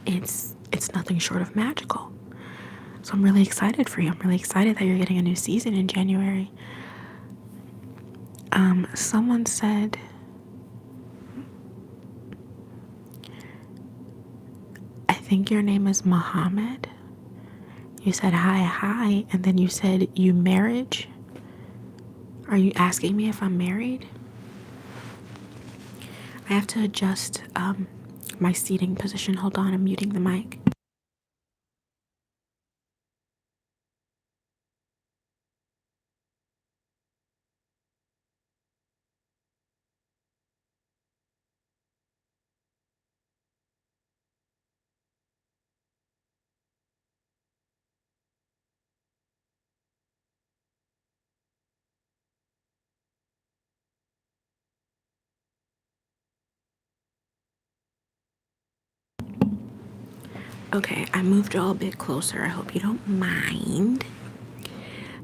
it's nothing short of magical. So I'm really excited for you. I'm really excited that you're getting a new season in January. Someone said, I think your name is Muhammad. You said hi, and then you said you marriage. Are you asking me if I'm married? I have to adjust my seating position. Hold on, I'm muting the mic. Okay, I moved y'all a bit closer. I hope you don't mind.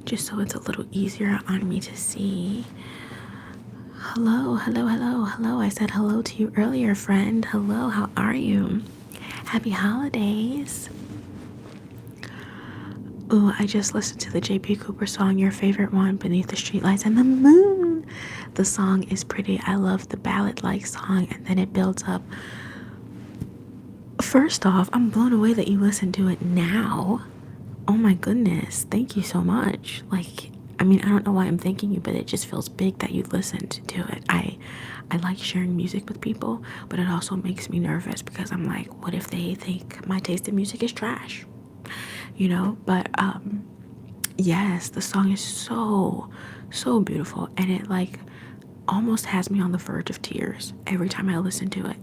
Just so it's a little easier on me to see. Hello. I said hello to you earlier, friend. Hello, how are you? Happy holidays. Ooh, I just listened to the JP Cooper song, your favorite one, Beneath the Streetlights and the Moon. The song is pretty. I love the ballad-like song, and then it builds up. First off, I'm blown away that you listen to it now. Oh my goodness, thank you so much. Like, I mean, I don't know why I'm thanking you, but it just feels big that you listened to it. I like sharing music with people, but it also makes me nervous because I'm like, what if they think my taste in music is trash? You know? But yes, the song is so beautiful, and it like almost has me on the verge of tears every time I listen to it.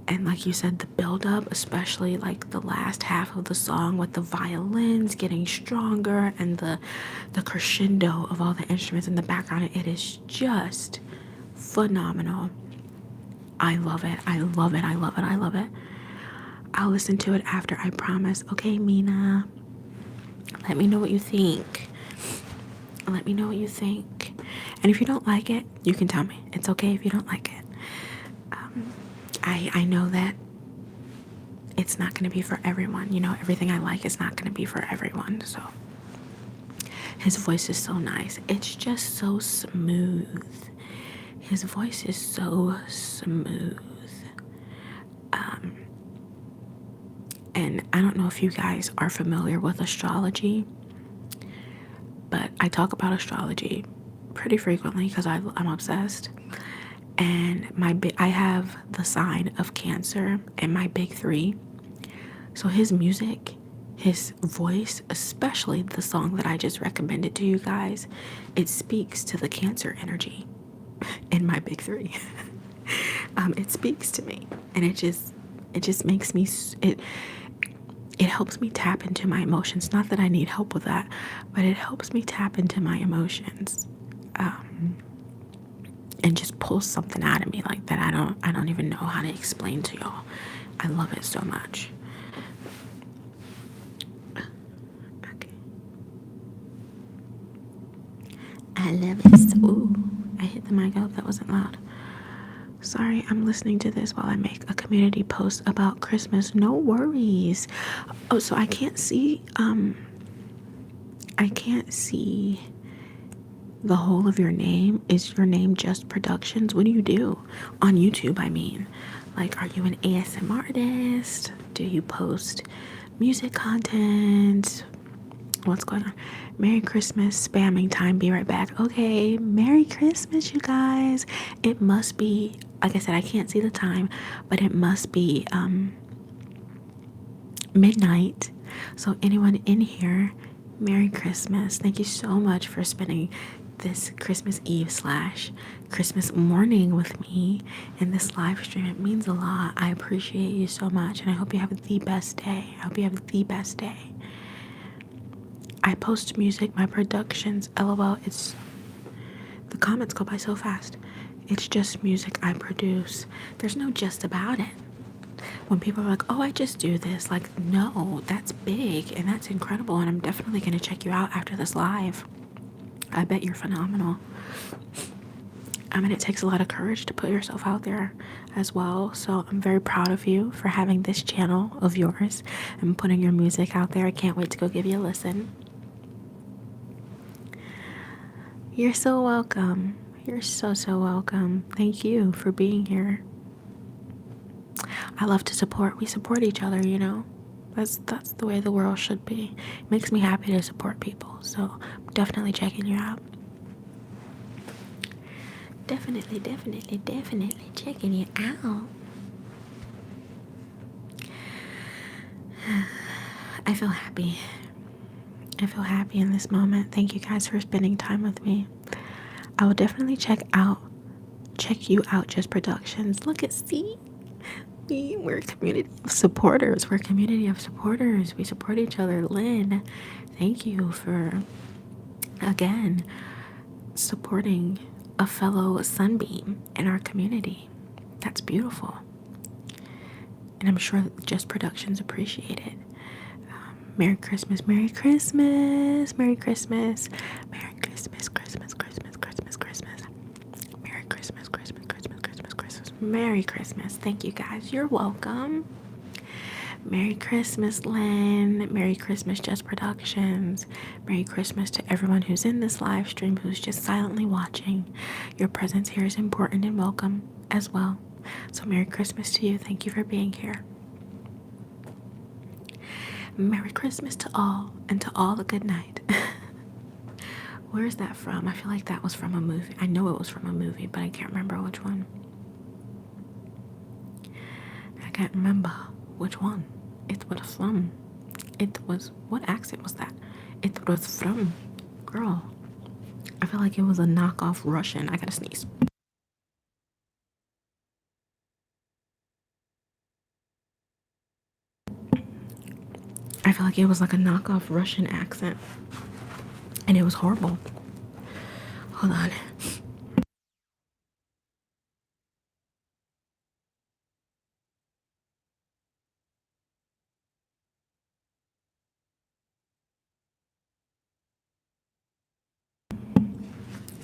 And like you said, the build up, especially like the last half of the song with the violins getting stronger and the crescendo of all the instruments in the background, it is just phenomenal. I love it. I love it. I love it. I love it. I'll listen to it after, I promise. Okay, Mina. Let me know what you think. Let me know what you think. And if you don't like it, you can tell me. It's okay if you don't like it. I know that it's not going to be for everyone. You know, everything I like is not going to be for everyone. So his voice is so nice. It's just so smooth. His voice is so smooth. And I don't know if you guys are familiar with astrology, but I talk about astrology pretty frequently because I'm obsessed. And I have the sign of Cancer in my big three. So his music, his voice, especially the song that I just recommended to you guys, it speaks to the Cancer energy in my big three. It speaks to me, and it just makes me it helps me tap into my emotions. Not that I need help with that, but it helps me tap into my emotions, and just pulls something out of me like that. I don't even know how to explain to y'all. I love it so much. Okay. I love it. Ooh, I hit the mic. I hope that wasn't loud. Sorry, I'm listening to this while I make a community post about Christmas. No worries. Oh, so I can't see the whole of your name. Is your name just Productions? What do you do on YouTube? I mean, like, are you an ASMR artist? Do you post music content? What's going on? Merry Christmas, spamming time. Be right back. Okay, Merry Christmas, you guys. It must be, like I said, I can't see the time, but it must be midnight. So anyone in here, Merry Christmas. Thank you so much for spending this Christmas Eve / Christmas morning with me in this live stream. It means a lot. I appreciate you so much, and I hope you have the best day. I hope you have the best day. I post music, my productions, LOL. The comments go by so fast. It's just music I produce. There's no just about it. When people are like, oh, I just do this, like, no, that's big and that's incredible, and I'm definitely going to check you out after this live. I bet you're phenomenal. I mean, it takes a lot of courage to put yourself out there as well. So I'm very proud of you for having this channel of yours and putting your music out there. I can't wait to go give you a listen. You're so welcome. You're so welcome. Thank you for being here. I love to support. We support each other, you know. That's the way the world should be. It makes me happy to support people. So I'm definitely checking you out. Definitely checking you out. I feel happy. I feel happy in this moment. Thank you guys for spending time with me. I will definitely check you out, Just Productions. Look at we're a community of supporters. We're a community of supporters. We support each other. Lynn, thank you for, again, supporting a fellow sunbeam in our community. That's beautiful. And I'm sure Just Productions appreciate it. Merry Christmas, Merry Christmas, Merry Christmas, Merry Christmas, Christmas, Christmas, Christmas, Christmas, Merry Christmas, Christmas, Christmas, Christmas, Christmas, Merry Christmas. Thank you guys. You're welcome. Merry Christmas, Lynn. Merry Christmas, Just Productions. Merry Christmas to everyone who's in this live stream, who's just silently watching. Your presence here is important and welcome as well. So Merry Christmas to you. Thank you for being here. Merry Christmas to all, and to all a good night. Where's that from? I feel like that was from a movie. I know it was from a movie, but I can't remember which one. I can't remember which one. It was from. It was. What accent was that? It was from. Girl. I feel like it was a knockoff Russian. I gotta sneeze. I feel like it was like a knockoff Russian accent. And it was horrible. Hold on.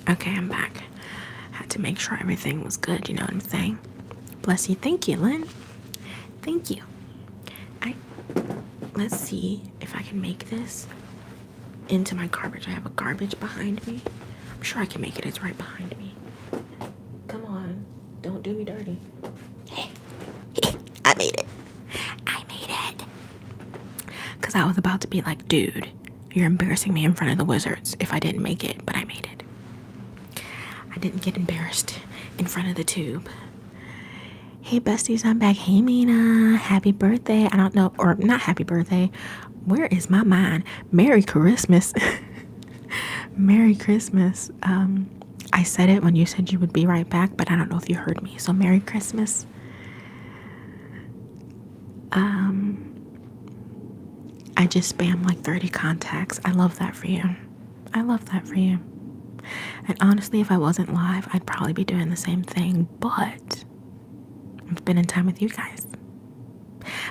Okay, I'm back. Had to make sure everything was good, you know what I'm saying? Bless you. Thank you, Lynn. Thank you. Let's see if I can make this into my garbage. I have a garbage behind me. I'm sure I can make it. It's right behind me. Come on. Don't do me dirty. I made it. I made it. Because I was about to be like, dude, you're embarrassing me in front of the wizards if I didn't make it, but I made it. I didn't get embarrassed in front of the tube. Hey besties, I'm back. Hey Mina, happy birthday. I don't know, or not happy birthday. Where is my mind? Merry Christmas. Merry Christmas. I said it when you said you would be right back, but I don't know if you heard me. So Merry Christmas. I just spammed like 30 contacts. I love that for you. I love that for you. And honestly, if I wasn't live, I'd probably be doing the same thing, but I'm spending time with you guys.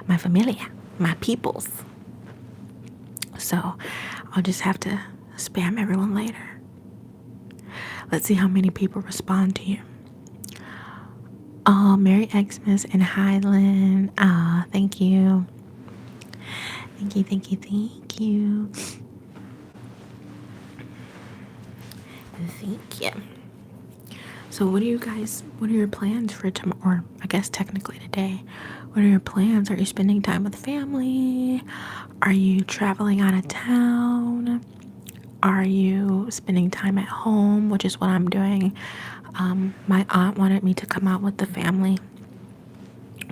My familia, my peoples. So I'll just have to spam everyone later. Let's see how many people respond to you. Oh, Merry Xmas and Highland. Ah, thank you. Thank you, thank you, thank you. Thank you. So what are your plans for tomorrow? Or I guess technically today. What are your plans? Are you spending time with family? Are you traveling out of town? Are you spending time at home, which is what I'm doing? My aunt wanted me to come out with the family,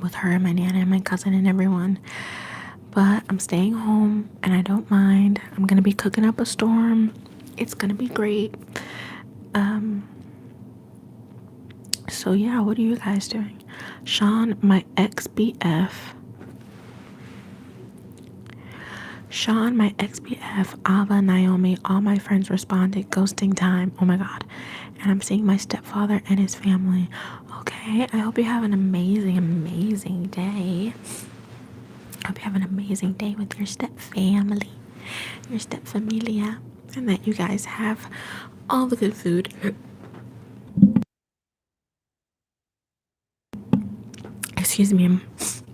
with her and my nana and my cousin and everyone. But I'm staying home and I don't mind. I'm going to be cooking up a storm. It's going to be great. So yeah, what are you guys doing? Sean, my ex-BF, Ava, Naomi, all my friends responded, ghosting time. Oh my God. And I'm seeing my stepfather and his family. Okay, I hope you have an amazing, amazing day. I hope you have an amazing day with your step family, your step familia, and that you guys have all the good food. Excuse me,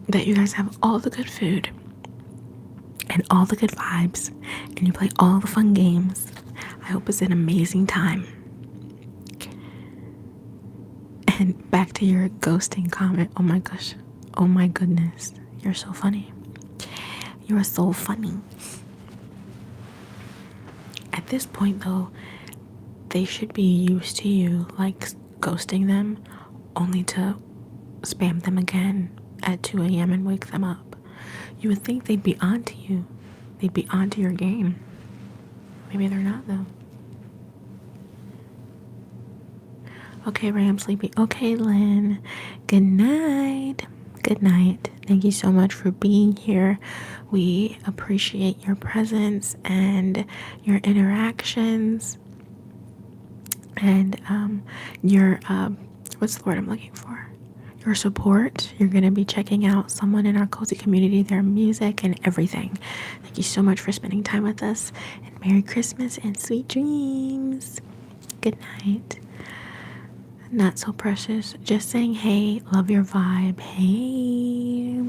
that you guys have all the good food and all the good vibes, and you play all the fun games. I hope it's an amazing time. And back to your ghosting comment. Oh my gosh. Oh my goodness. You're so funny. You are so funny. At this point, though, they should be used to you like ghosting them only to spam them again at 2 a.m. and wake them up. You would think they'd be onto you. They'd be onto your game. Maybe they're not, though. Okay, Ray, I'm sleepy. Okay, Lynn. Good night. Good night. Thank you so much for being here. We appreciate your presence and your interactions and your what's the word I'm looking for? Your support. You're going to be checking out someone in our cozy community, their music and everything. Thank you so much for spending time with us, and Merry Christmas and sweet dreams. Good night. Not so precious. Just saying hey, love your vibe. Hey.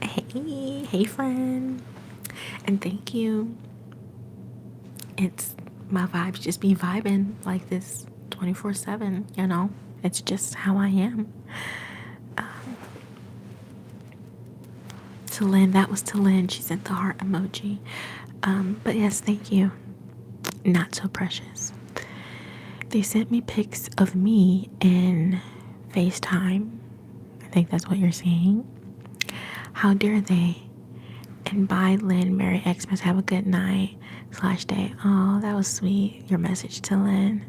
Hey friend. And thank you. It's my vibes just be vibing like this 24/7, you know? It's just how I am. To Lynn, that was to Lynn. She sent the heart emoji. But yes, thank you. not so precious. They sent me pics of me in FaceTime. I think that's what you're seeing. How dare they? And bye, Lynn. Merry Xmas. Have a good night / day. Oh, that was sweet. Your message to Lynn.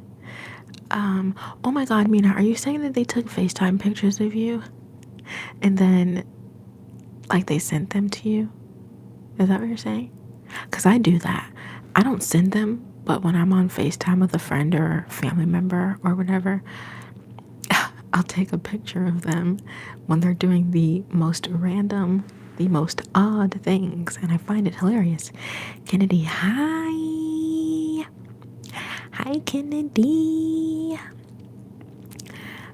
Oh my God, Mina, are you saying that they took FaceTime pictures of you and then like they sent them to you? Is that what you're saying? Because I do that. I don't send them, but when I'm on FaceTime with a friend or family member or whatever, I'll take a picture of them when they're doing the most random, the most odd things, and I find it hilarious. Kennedy, hi. Hi, Kennedy.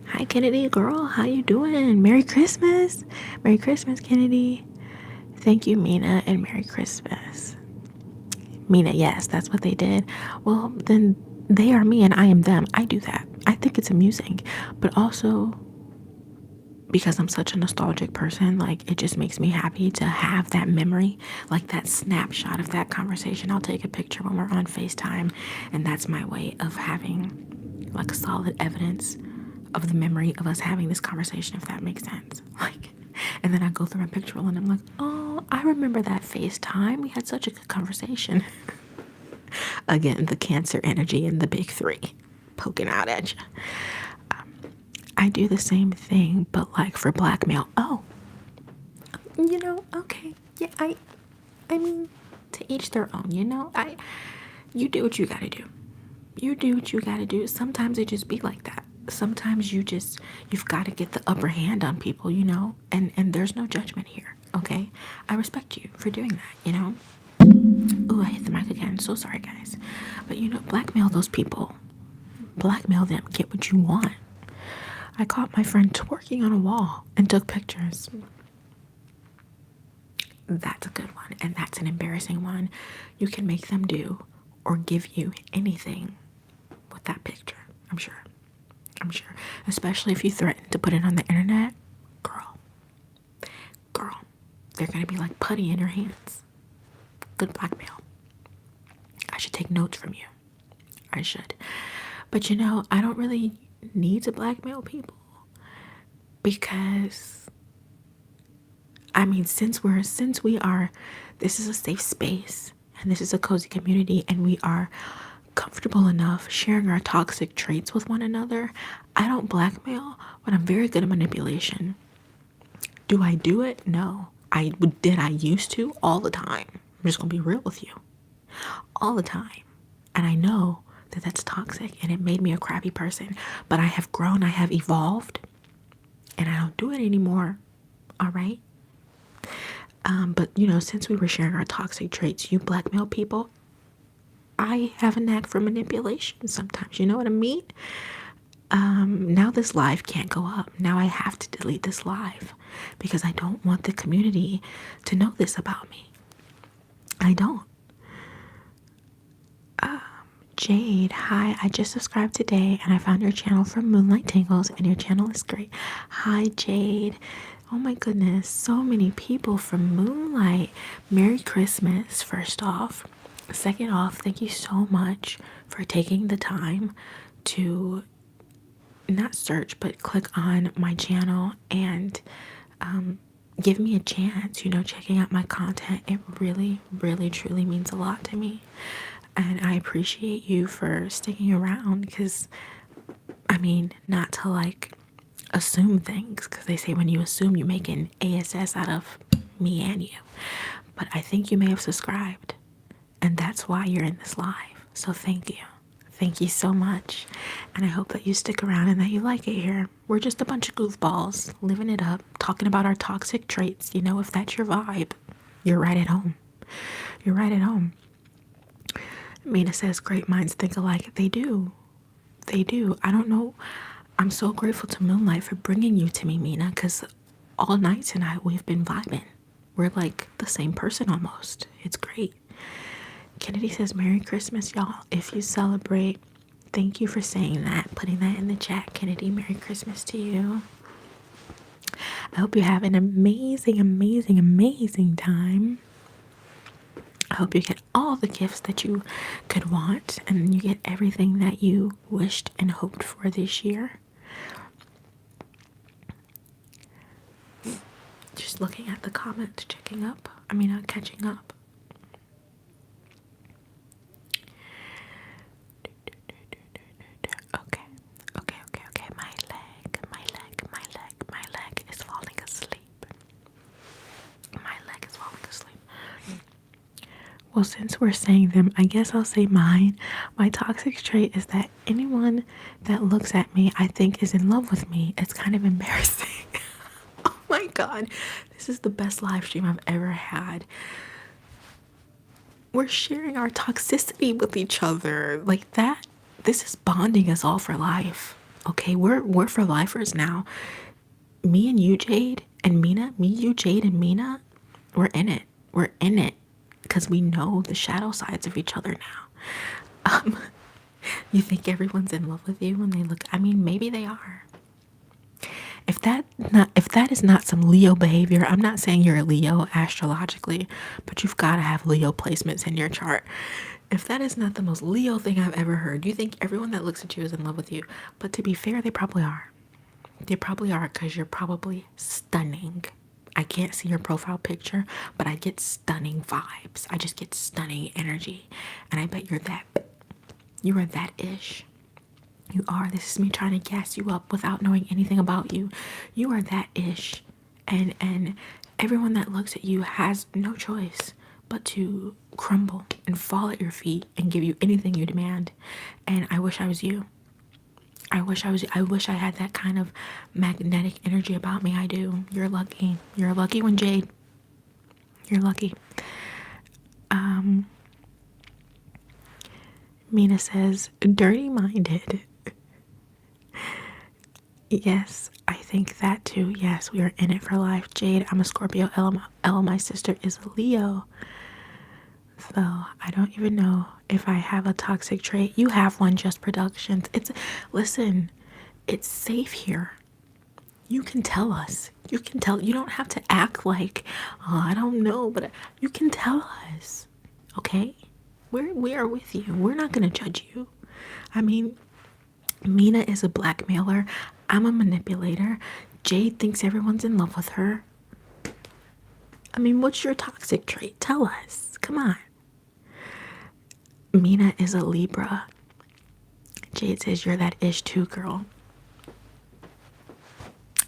Hi, Kennedy, girl. How you doing? Merry Christmas. Merry Christmas, Kennedy. Thank you, Mina, and Merry Christmas. Mina, yes, that's what they did. Well, then they are me and I am them. I do that. I think it's amusing, but also because I'm such a nostalgic person, like it just makes me happy to have that memory, like that snapshot of that conversation. I'll take a picture when we're on FaceTime, and that's my way of having like a solid evidence of the memory of us having this conversation, if that makes sense. Like, and then I go through my picture and I'm like, oh, I remember that FaceTime. We had such a good conversation. Again, the Cancer energy and the big three poking out at you. I do the same thing, but like for blackmail. Oh, okay. Yeah, I mean, to each their own, you do what you gotta do. You do what you gotta do. Sometimes it just be like that. Sometimes you've got to get the upper hand on people, and there's no judgment here. Okay. I respect you for doing that, Oh, I hit the mic again. So sorry, guys. But blackmail those people. Blackmail them. Get what you want. I caught my friend twerking on a wall and took pictures. That's a good one, and that's an embarrassing one. You can make them do or give you anything with that picture. I'm sure. Especially if you threaten to put it on the internet. Girl, they're gonna be like putty in your hands. Good blackmail. I should take notes from you. I should. But I don't really need to blackmail people because I mean, since we are, this is a safe space and this is a cozy community and we are comfortable enough sharing our toxic traits with one another, I don't blackmail, but I'm very good at manipulation. Do I do it? No. I used to all the time. I'm just gonna be real with you. All the time. And I know that that's toxic and it made me a crappy person, but I have grown, I have evolved, and I don't do it anymore. All right. But since we were sharing our toxic traits, you blackmail people. I have a knack for manipulation sometimes. You know what I mean? Now this live can't go up. Now I have to delete this live because I don't want the community to know this about me. I don't. Jade, hi, I just subscribed today and I found your channel from Moonlight Tingles and your channel is great. Hi, Jade. Oh my goodness, so many people from Moonlight. Merry Christmas, first off. Second off, thank you so much for taking the time to not search, but click on my channel and give me a chance, checking out my content. It really, really, truly means a lot to me. And I appreciate you for sticking around because, I mean, not to like assume things because they say when you assume you make an ASS out of me and you. But I think you may have subscribed and that's why you're in this live. So thank you. Thank you so much. And I hope that you stick around and that you like it here. We're just a bunch of goofballs living it up, talking about our toxic traits. If that's your vibe, you're right at home. You're right at home. Mina says great minds think alike. They do. They do. I don't know. I'm so grateful to Moonlight for bringing you to me, Mina, because all night tonight we've been vibing. We're like the same person almost. It's great. Kennedy says Merry Christmas, y'all. If you celebrate, thank you for saying that, putting that in the chat. Kennedy, Merry Christmas to you. I hope you have an amazing, amazing, amazing time. hope you get all the gifts that you could want and you get everything that you wished and hoped for this year. Just looking at the comments, catching up. Okay. My leg is falling asleep. Well, since we're saying them, I guess I'll say mine. My toxic trait is that anyone that looks at me, I think is in love with me. It's kind of embarrassing. Oh my God. This is the best live stream I've ever had. We're sharing our toxicity with each other like that. This is bonding us all for life. Okay, we're for lifers now. Me and you, Jade and Mina. Me, you, Jade and Mina. We're in it. We're in it because we know the shadow sides of each other now. You think everyone's in love with you when they look? I mean, maybe they are. If that is not some Leo behavior, I'm not saying you're a Leo astrologically, but you've got to have Leo placements in your chart. If that is not the most Leo thing I've ever heard, you think everyone that looks at you is in love with you. But to be fair, they probably are. They probably are because you're probably stunning. I can't see your profile picture, but I get stunning vibes. I just get stunning energy. And I bet you are that ish. You are. This is me trying to gas you up without knowing anything about you. You are that ish. And everyone that looks at you has no choice but to crumble and fall at your feet and give you anything you demand. And I wish I was you. I wish I had that kind of magnetic energy about me. I do. You're lucky. You're a lucky one, Jade. You're lucky. Mina says, dirty minded. Yes, I think that too. Yes, we are in it for life. Jade, I'm a Scorpio. Ella, my sister, is a Leo. So I don't even know if I have a toxic trait. You have one, Just Productions. Listen, it's safe here. You can tell us. You don't have to act like, oh, I don't know, but you can tell us. Okay? We are with you. We're not going to judge you. I mean, Mina is a blackmailer. I'm a manipulator. Jade thinks everyone's in love with her. I mean, what's your toxic trait? Tell us. Come on. Mina is a Libra. Jade says you're that ish too, girl.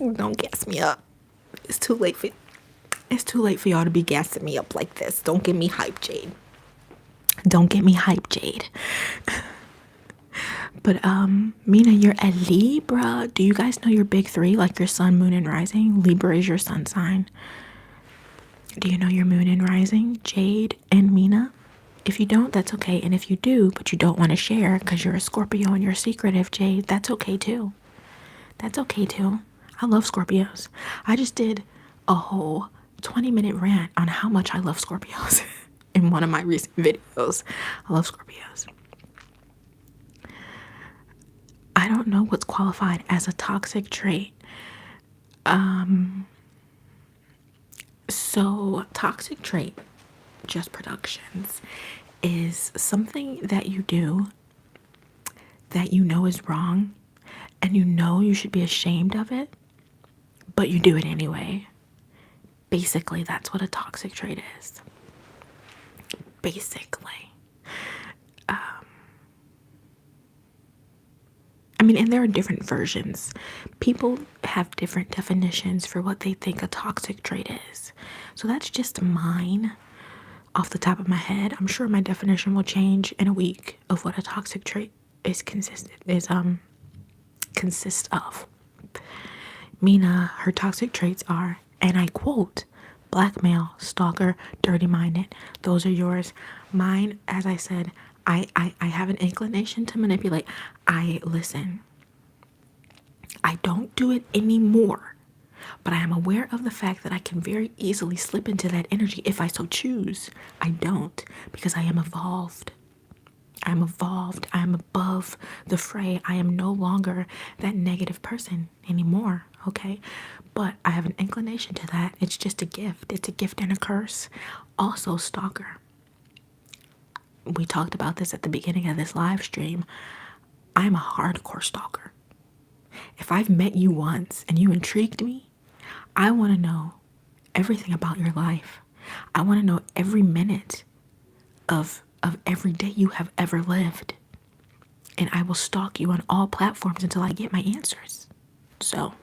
Don't gas me up. It's too late for y'all to be gassing me up like this. Don't get me hyped, Jade. Don't get me hyped, Jade. But Mina, you're a Libra. Do you guys know your big three, like your sun, moon, and rising? Libra is your sun sign. Do you know your moon and rising, Jade and Mina? If you don't, that's okay. And if you do, but you don't want to share because you're a Scorpio and you're secretive, Jade, that's okay too. That's okay too. I love Scorpios. I just did a whole 20-minute rant on how much I love Scorpios in one of my recent videos. I love Scorpios. I don't know what's qualified as a toxic trait. So toxic trait, Just Productions, is something that you do that you know is wrong and you know you should be ashamed of it, but you do it anyway. Basically, that's what a toxic trait is. Basically. I mean, and there are different versions. People have different definitions for what they think a toxic trait is. So that's just mine off the top of my head. I'm sure my definition will change in a week of what a toxic trait consists of. Mina, her toxic traits are, and I quote, blackmail, stalker, dirty-minded. Those are yours. Mine, as I said, I have an inclination to manipulate. Listen, I don't do it anymore, but I am aware of the fact that I can very easily slip into that energy if I so choose. I don't, because I am evolved. I'm evolved. I am above the fray. I am no longer that negative person anymore, okay? But I have an inclination to that. It's just a gift. It's a gift and a curse. Also, stalker. we talked about this at the beginning of this live stream. I'm a hardcore stalker. If I've met you once and you intrigued me, I want to know everything about your life. I want to know every minute of every day you have ever lived. And I will stalk you on all platforms until I get my answers. So,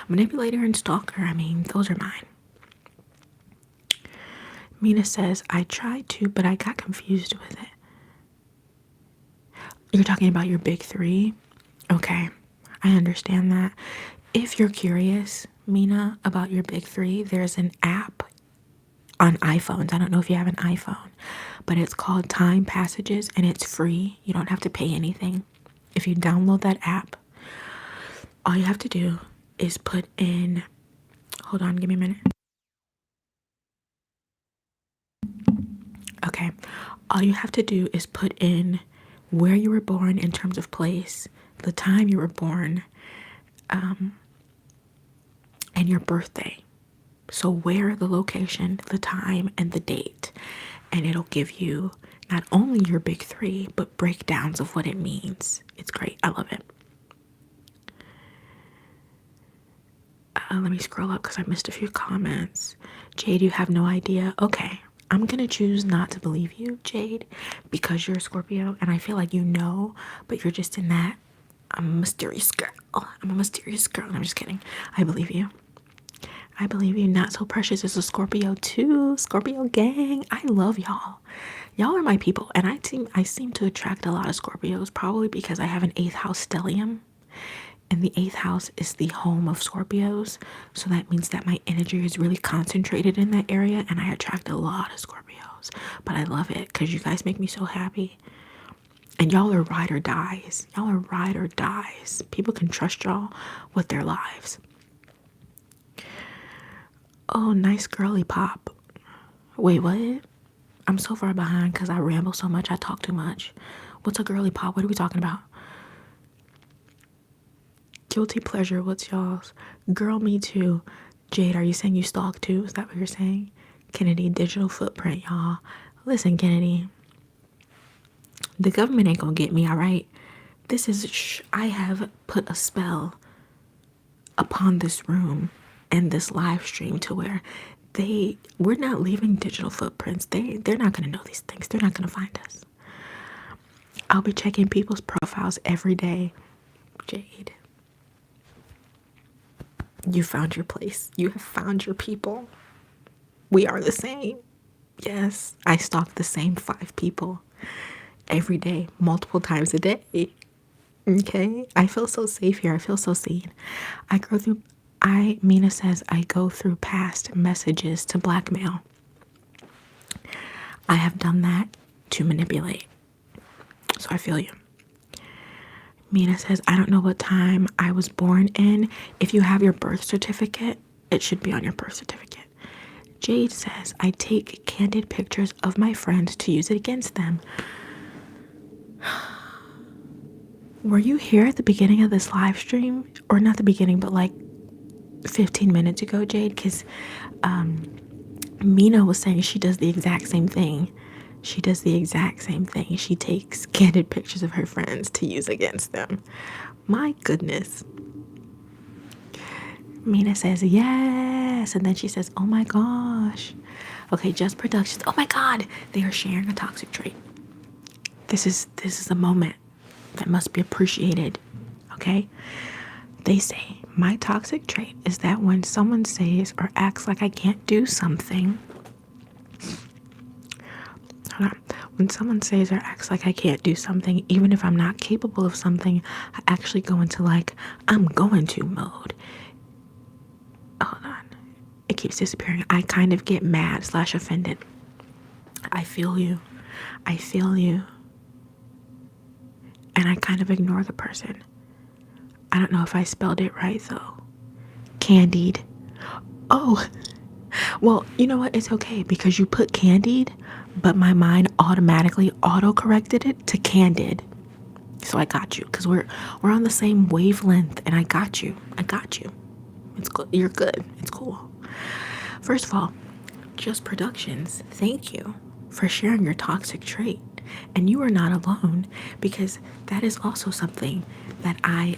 manipulator and stalker, I mean, those are mine. Mina says, I tried to, but I got confused with it. You're talking about your big three? Okay, I understand that. If you're curious, Mina, about your big three, there's an app on iPhones. I don't know if you have an iPhone, but it's called Time Passages and it's free. You don't have to pay anything. If you download that app, all you have to do is put in, hold on, give me a minute. Okay, all you have to do is put in where you were born in terms of place, the time you were born, and your birthday. So where, the location, the time, and the date. And it'll give you not only your big three, but breakdowns of what it means. It's great. I love it. Let me scroll up because I missed a few comments. Jade, you have no idea. Okay. I'm going to choose not to believe you, Jade, because you're a Scorpio and I feel like you know, but you're just in that. I'm a mysterious girl. I'm a mysterious girl. I'm just kidding. I believe you. I believe you. Not So Precious is a Scorpio too. Scorpio gang. I love y'all. Y'all are my people. And I seem to attract a lot of Scorpios, probably because I have an 8th house stellium. And the 8th house is the home of Scorpios. So that means that my energy is really concentrated in that area. And I attract a lot of Scorpios. But I love it because you guys make me so happy. And y'all are ride or dies. Y'all are ride or dies. People can trust y'all with their lives. Oh, nice girly pop. Wait, what? I'm so far behind because I ramble so much. I talk too much. What's a girly pop? What are we talking about? Guilty pleasure. What's y'all's? Girl, me too. Jade, are you saying you stalk too? Is that what you're saying? Kennedy, digital footprint, y'all. Listen, Kennedy. The government ain't gonna get me, all right? I have put a spell upon this room and this live stream to where we're not leaving digital footprints. They're not gonna know these things. They're not gonna find us. I'll be checking people's profiles every day. Jade, you found your place. You have found your people. We are the same. Yes, I stalk the same 5 people every day, multiple times a day. Okay, I feel so safe here. I feel so seen. Mina says, I go through past messages to blackmail. I have done that to manipulate. So I feel you. Mina says, I don't know what time I was born in. If you have your birth certificate, it should be on your birth certificate. Jade says, I take candid pictures of my friends to use it against them. Were you here at the beginning of this live stream? Or not the beginning, but like 15 minutes ago, Jade? Because Mina was saying she does the exact same thing. She does the exact same thing. She takes candid pictures of her friends to use against them. My goodness. Mina says, yes. And then she says, oh my gosh. Okay, Just Productions. Oh my God. They are sharing a toxic trait. This is a moment that must be appreciated. Okay? They say, my toxic trait is that when someone says or acts like I can't do something, when someone says or acts like I can't do something, even if I'm not capable of something, I actually go into like, I'm going to mode. Hold on. It keeps disappearing. I kind of get mad / offended. I feel you. I feel you. And I kind of ignore the person. I don't know if I spelled it right though. Candied. Oh, well, you know what? It's okay because you put candied, but my mind automatically auto-corrected it to candid. So I got you because we're on the same wavelength and I got you. I got you. It's good. You're good. It's cool. First of all, Just Productions, thank you for sharing your toxic trait. And you are not alone, because that is also something that I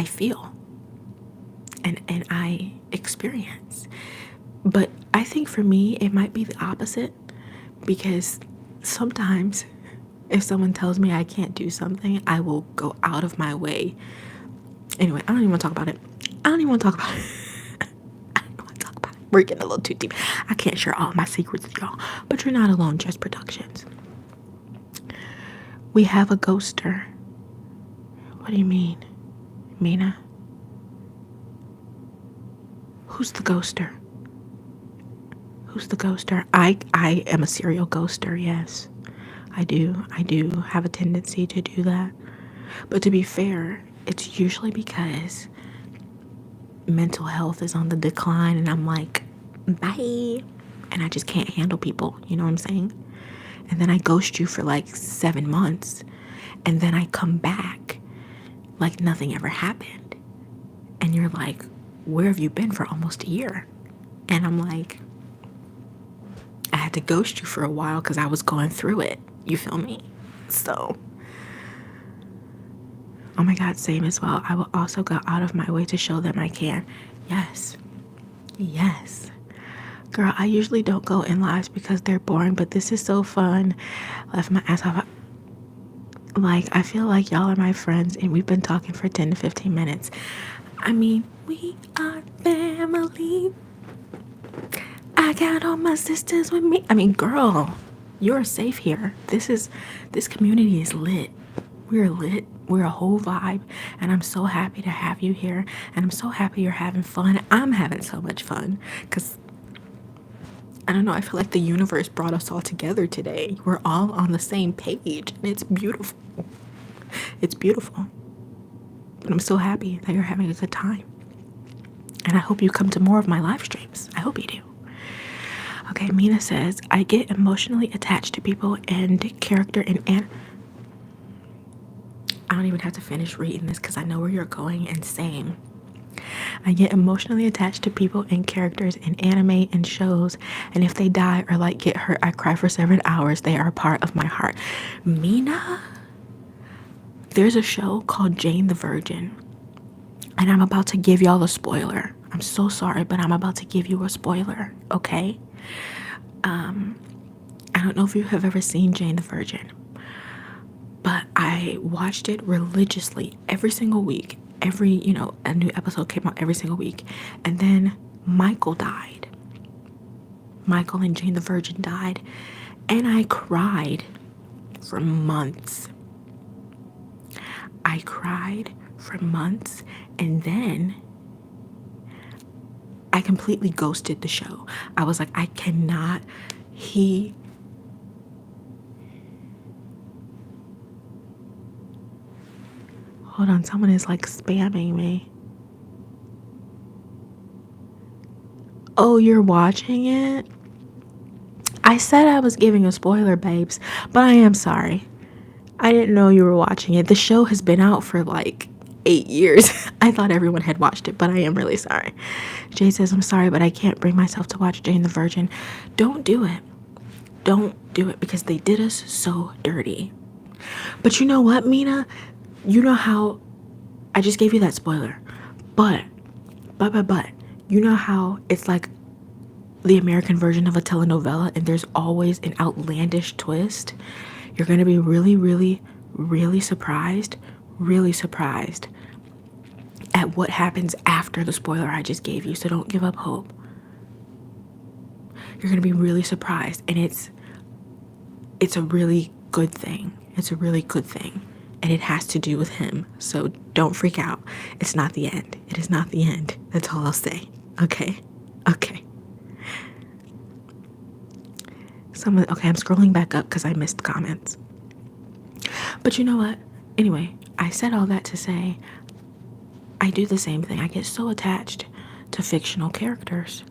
feel and I experience. But I think for me it might be the opposite, because sometimes if someone tells me I can't do something, I will go out of my way. Anyway, I don't even want to talk about it. I don't even want to talk about it. I don't want to talk about it. We're getting a little too deep. I can't share all my secrets with y'all. But you're not alone, Just Productions. We have a ghoster. What do you mean? Mina? Who's the ghoster? Who's the ghoster? I am a serial ghoster, yes. I do have a tendency to do that. But to be fair, it's usually because mental health is on the decline and I'm like, bye. And I just can't handle people, you know what I'm saying? And then I ghost you for like 7 months. And then I come back like nothing ever happened. And you're like, where have you been for almost a year? And I'm like, I had to ghost you for a while because I was going through it. You feel me? So, oh my God, same as well. I will also go out of my way to show them I can. Yes. Yes. Girl, I usually don't go in lives because they're boring, but this is so fun. Left my ass off. Like, I feel like y'all are my friends and we've been talking for 10 to 15 minutes. I mean, we are family. I got all my sisters with me. I mean, girl, you're safe here. This community is lit. We're lit. We're a whole vibe. And I'm so happy to have you here. And I'm so happy you're having fun. I'm having so much fun. Because, I don't know, I feel like the universe brought us all together today. We're all on the same page. And it's beautiful. It's beautiful. But I'm so happy that you're having a good time. And I hope you come to more of my live streams. I hope you do. Okay, Mina says, I get emotionally attached to people and character and I don't even have to finish reading this because I know where you're going and saying. I get emotionally attached to people and characters in anime and shows, and if they die or like get hurt, I cry for 7 hours. They are a part of my heart. Mina, there's a show called Jane the Virgin, and I'm about to give y'all a spoiler. I'm so sorry, but I'm about to give you a spoiler, okay? I don't know if you have ever seen Jane the Virgin, but I watched it religiously every single week. A new episode came out every single week. And then Michael died. Michael and Jane the Virgin died. And I cried for months. I cried for months. And then I completely ghosted the show. I was like, I cannot. Hold on, someone is like spamming me. Oh, you're watching it? I said I was giving a spoiler, babes, but I am sorry. I didn't know you were watching it. The show has been out for like 8 years. I thought everyone had watched it, but I am really sorry. Jay says, I'm sorry, but I can't bring myself to watch Jane the Virgin. Don't do it. Don't do it because they did us so dirty. But you know what, Mina? You know how I just gave you that spoiler. But, you know how it's like the American version of a telenovela and there's always an outlandish twist? You're going to be really, really, really surprised at what happens after the spoiler I just gave you. So don't give up hope. You're going to be really surprised, and it's a really good thing. It's a really good thing. And it has to do with him. So don't freak out. It's not the end. It is not the end. That's all I'll say. Okay? Okay. Okay, I'm scrolling back up because I missed comments. But you know what? Anyway, I said all that to say I do the same thing. I get so attached to fictional characters.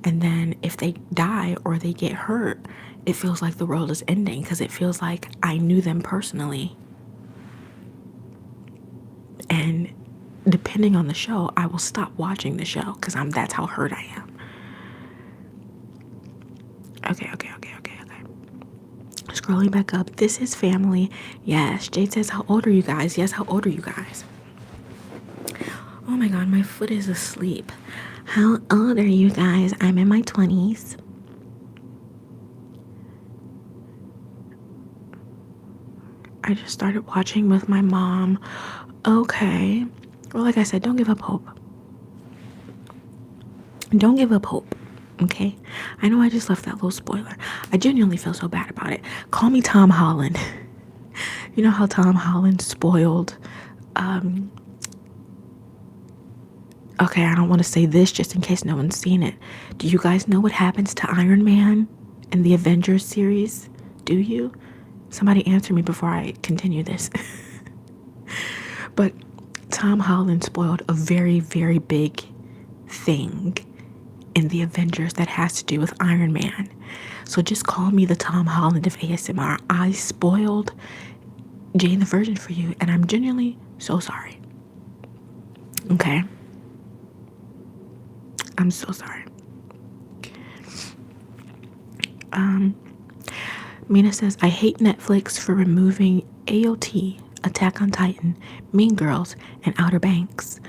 And then if they die or they get hurt, it feels like the world is ending because it feels like I knew them personally. And depending on the show, I will stop watching the show because that's how hurt I am. Okay. scrolling back up. This is family. Yes. Jade says, how old are you guys? Yes, how old are you guys? Oh my god, my foot is asleep. How old are you guys? I'm in my 20s. I just started watching with my mom. Okay. Well, like I said, don't give up hope. Don't give up hope. Okay? I know I just left that little spoiler. I genuinely feel so bad about it. Call me Tom Holland. You know how Tom Holland spoiled okay, I don't want to say this just in case no one's seen it. Do you guys know what happens to Iron Man in the Avengers series? Do you? Somebody answer me before I continue this. But Tom Holland spoiled a very, very big thing in the Avengers that has to do with Iron Man. So just call me the Tom Holland of ASMR. I spoiled Jane the Virgin for you, and I'm genuinely so sorry. Okay? I'm so sorry. Mina says, I hate Netflix for removing AOT, Attack on Titan, Mean Girls, and Outer Banks.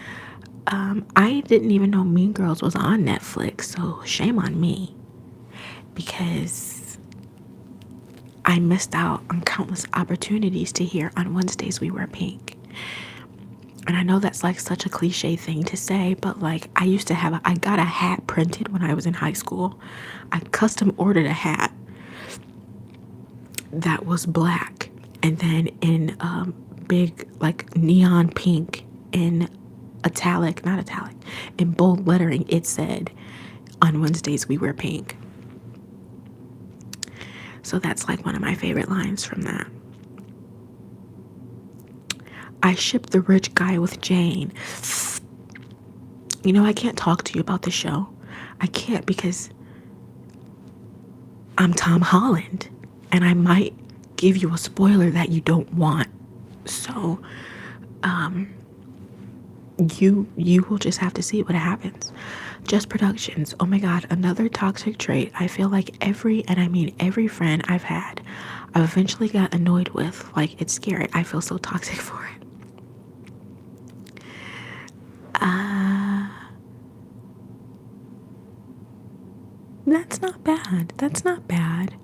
I didn't even know Mean Girls was on Netflix, so shame on me. Because I missed out on countless opportunities to hear On Wednesdays We Wear Pink. And I know that's like such a cliche thing to say, but like I used to have, I got a hat printed when I was in high school. I custom ordered a hat that was black and then in big like neon pink in italic, not italic, in bold lettering it said, On Wednesdays We Wear Pink. So that's like one of my favorite lines from that. I ship the rich guy with Jane. You know, I can't talk to you about the show. I can't because I'm Tom Holland and I might give you a spoiler that you don't want. So, you will just have to see what happens. Just Productions. Oh my god, another toxic trait. I feel like every friend I've had, I've eventually got annoyed with. Like, it's scary. I feel so toxic for it. That's not bad. That's not bad.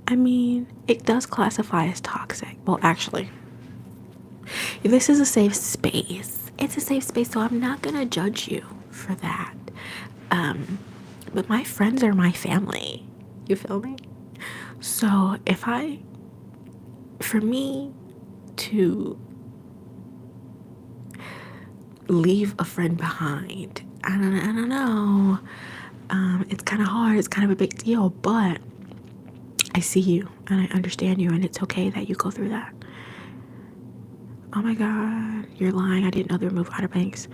I mean, it does classify as toxic. Well, actually, this is a safe space. It's a safe space, so I'm not gonna judge you for that. But my friends are my family. You feel me? So for me to leave a friend behind, I don't know. It's kind of hard. It's kind of a big deal, but I see you and I understand you, and it's okay that you go through that. Oh my god, you're lying. I didn't know they removed Outer Banks.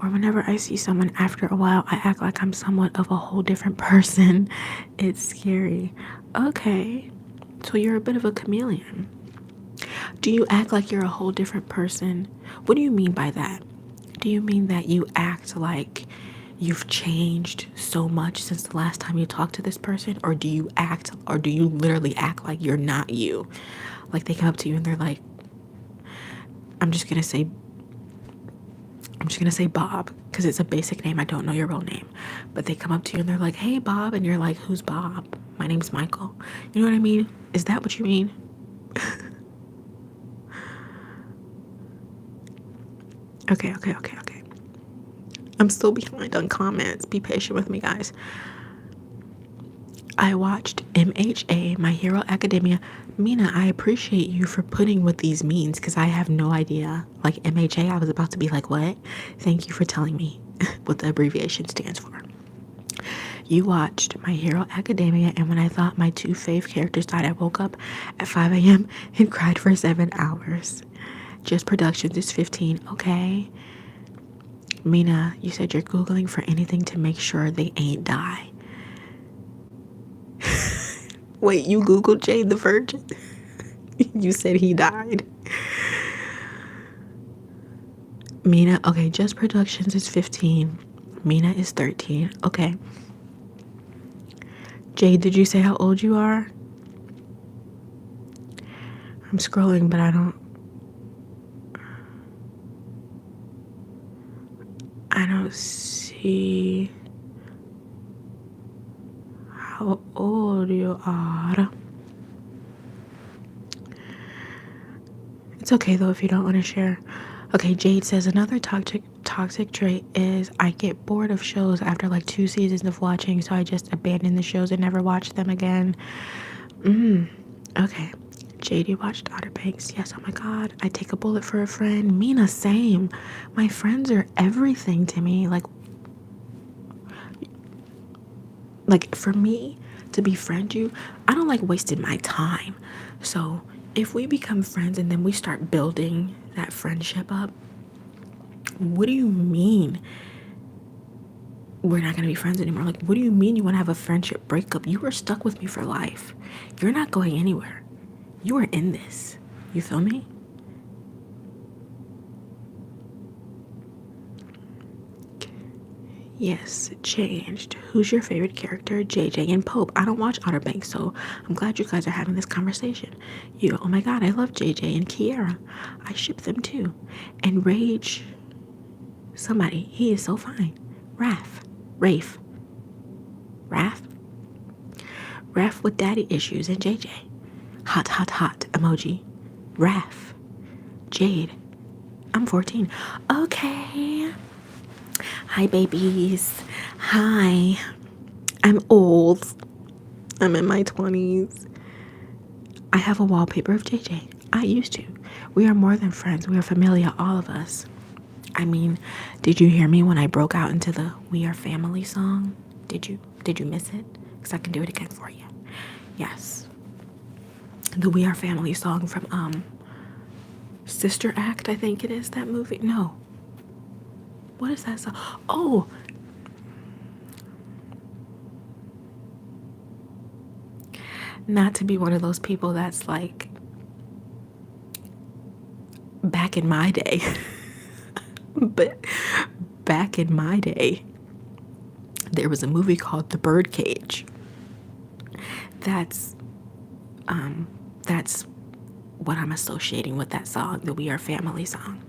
Or whenever I see someone after a while, I act like I'm somewhat of a whole different person. It's scary. Okay, so you're a bit of a chameleon. Do you act like you're a whole different person? What do you mean by that? Do you mean that you act like you've changed so much since the last time you talked to this person? Or do you literally act like you're not you? Like they come up to you and they're like, I'm just gonna say Bob, because it's a basic name. I don't know your real name. But they come up to you and they're like, hey, Bob. And you're like, who's Bob? My name's Michael. You know what I mean? Is that what you mean? Okay. I'm still behind on comments. Be patient with me, guys. I watched MHA, My Hero Academia. Mina, I appreciate you for putting what these means because I have no idea. Like MHA, I was about to be like, what? Thank you for telling me what the abbreviation stands for. You watched My Hero Academia, and when I thought my two fave characters died, I woke up at 5 a.m. and cried for 7 hours. Just Productions is 15, okay? Mina, you said you're Googling for anything to make sure they ain't die. Wait, you Googled Jane the Virgin? You said he died. Mina, okay, Just Productions is 15. Mina is 13. Okay. Jade, did you say how old you are? I'm scrolling, but I don't see how old you are. It's okay though if you don't want to share. Okay, Jade says another toxic trait is I get bored of shows after like 2 seasons of watching, so I just abandon the shows and never watch them again. Okay. Jade, you watched Outer Banks? Yes. Oh my god. I take a bullet for a friend. Mina, same. My friends are everything to me. Like for me to befriend you, I don't like wasting my time. So if we become friends and then we start building that friendship up, what do you mean we're not going to be friends anymore? Like, what do you mean you want to have a friendship breakup? You were stuck with me for life. You're not going anywhere. You are in this. You feel me? Yes, it changed. Who's your favorite character? JJ and Pope. I don't watch Outer Banks, so I'm glad you guys are having this conversation. You, oh my god, I love JJ and Kiera. I ship them too. And Rage, somebody, he is so fine. Rafe. Raph with daddy issues and JJ. Hot emoji. Raph. Jade. I'm 14. Okay. Hi, babies. Hi. I'm old. I'm in my 20s. I have a wallpaper of JJ. I used to. We are more than friends. We are familia, all of us. I mean, did you hear me when I broke out into the We Are Family song? Did you miss it? Because I can do it again for you. Yes. The We Are Family song from Sister Act, I think it is, that movie. No. What is that song? Oh, not to be one of those people that's like back in my day. But back in my day, there was a movie called The Birdcage. That's what I'm associating with that song, the We Are Family song.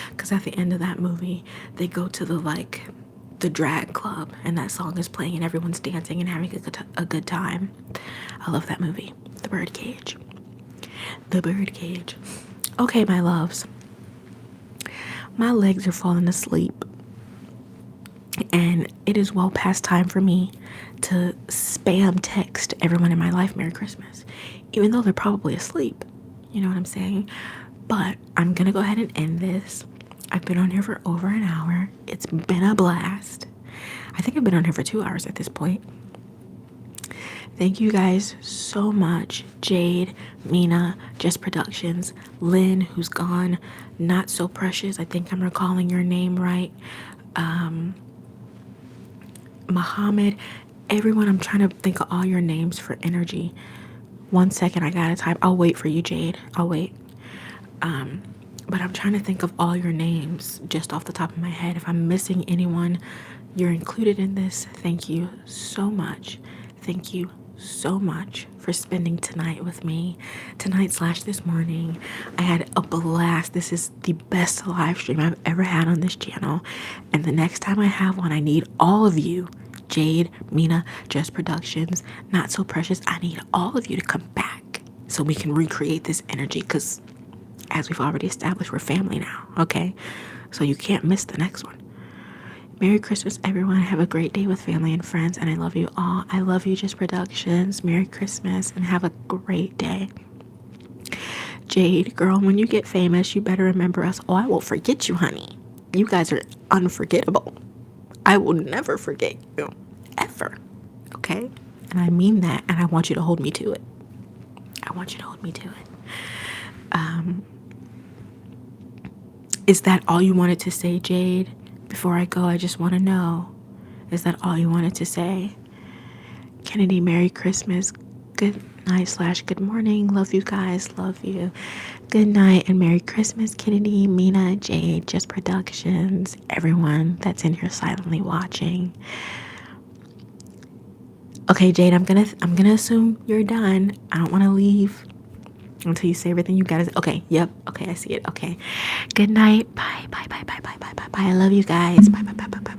Because at the end of that movie, they go to the drag club, and that song is playing, and everyone's dancing and having a good time. I love that movie, The Birdcage. The Birdcage. Okay, my loves. My legs are falling asleep, and it is well past time for me to spam text everyone in my life Merry Christmas, even though they're probably asleep. You know what I'm saying? But I'm gonna go ahead and end this. I've been on here for over an hour. It's been a blast. I think I've been on here for 2 hours at this point. Thank you guys so much. Jade, Mina, Just Productions, Lynn, who's gone, Not So Precious, I think I'm recalling your name right, Muhammad, everyone. I'm trying to think of all your names for energy. 1 second, I gotta type. I'll wait for you, Jade. I'll wait. But I'm trying to think of all your names just off the top of my head. If I'm missing anyone, you're included in this. Thank you so much. Thank you so much for spending tonight with me. Tonight/this morning. I had a blast. This is the best live stream I've ever had on this channel. And the next time I have one, I need all of you. Jade, Mina, Just Productions, Not So Precious. I need all of you to come back so we can recreate this energy, because as we've already established, we're family now, okay? So you can't miss the next one. Merry Christmas, everyone. Have a great day with family and friends, and I love you all. I love you, Just Productions. Merry Christmas, and have a great day. Jade, girl, when you get famous, you better remember us. Oh, I won't forget you, honey. You guys are unforgettable. I will never forget you, ever, okay? And I mean that, and I want you to hold me to it. I want you to hold me to it. Is that all you wanted to say, Jade? Before I go, I just want to know, is that all you wanted to say? Kennedy, Merry Christmas. Good night/good morning. Love you guys. Love you. Good night and Merry Christmas, Kennedy, Mina, Jade, Just Productions, everyone that's in here silently watching. Okay, Jade, I'm gonna assume you're done. I don't want to leave Until you say everything you gotta say. Okay, yep. Okay, I see it. Okay. Good night. Bye. Bye. Bye. Bye. Bye. Bye. Bye. Bye. I love you guys. Bye. Bye. Bye. Bye. Bye.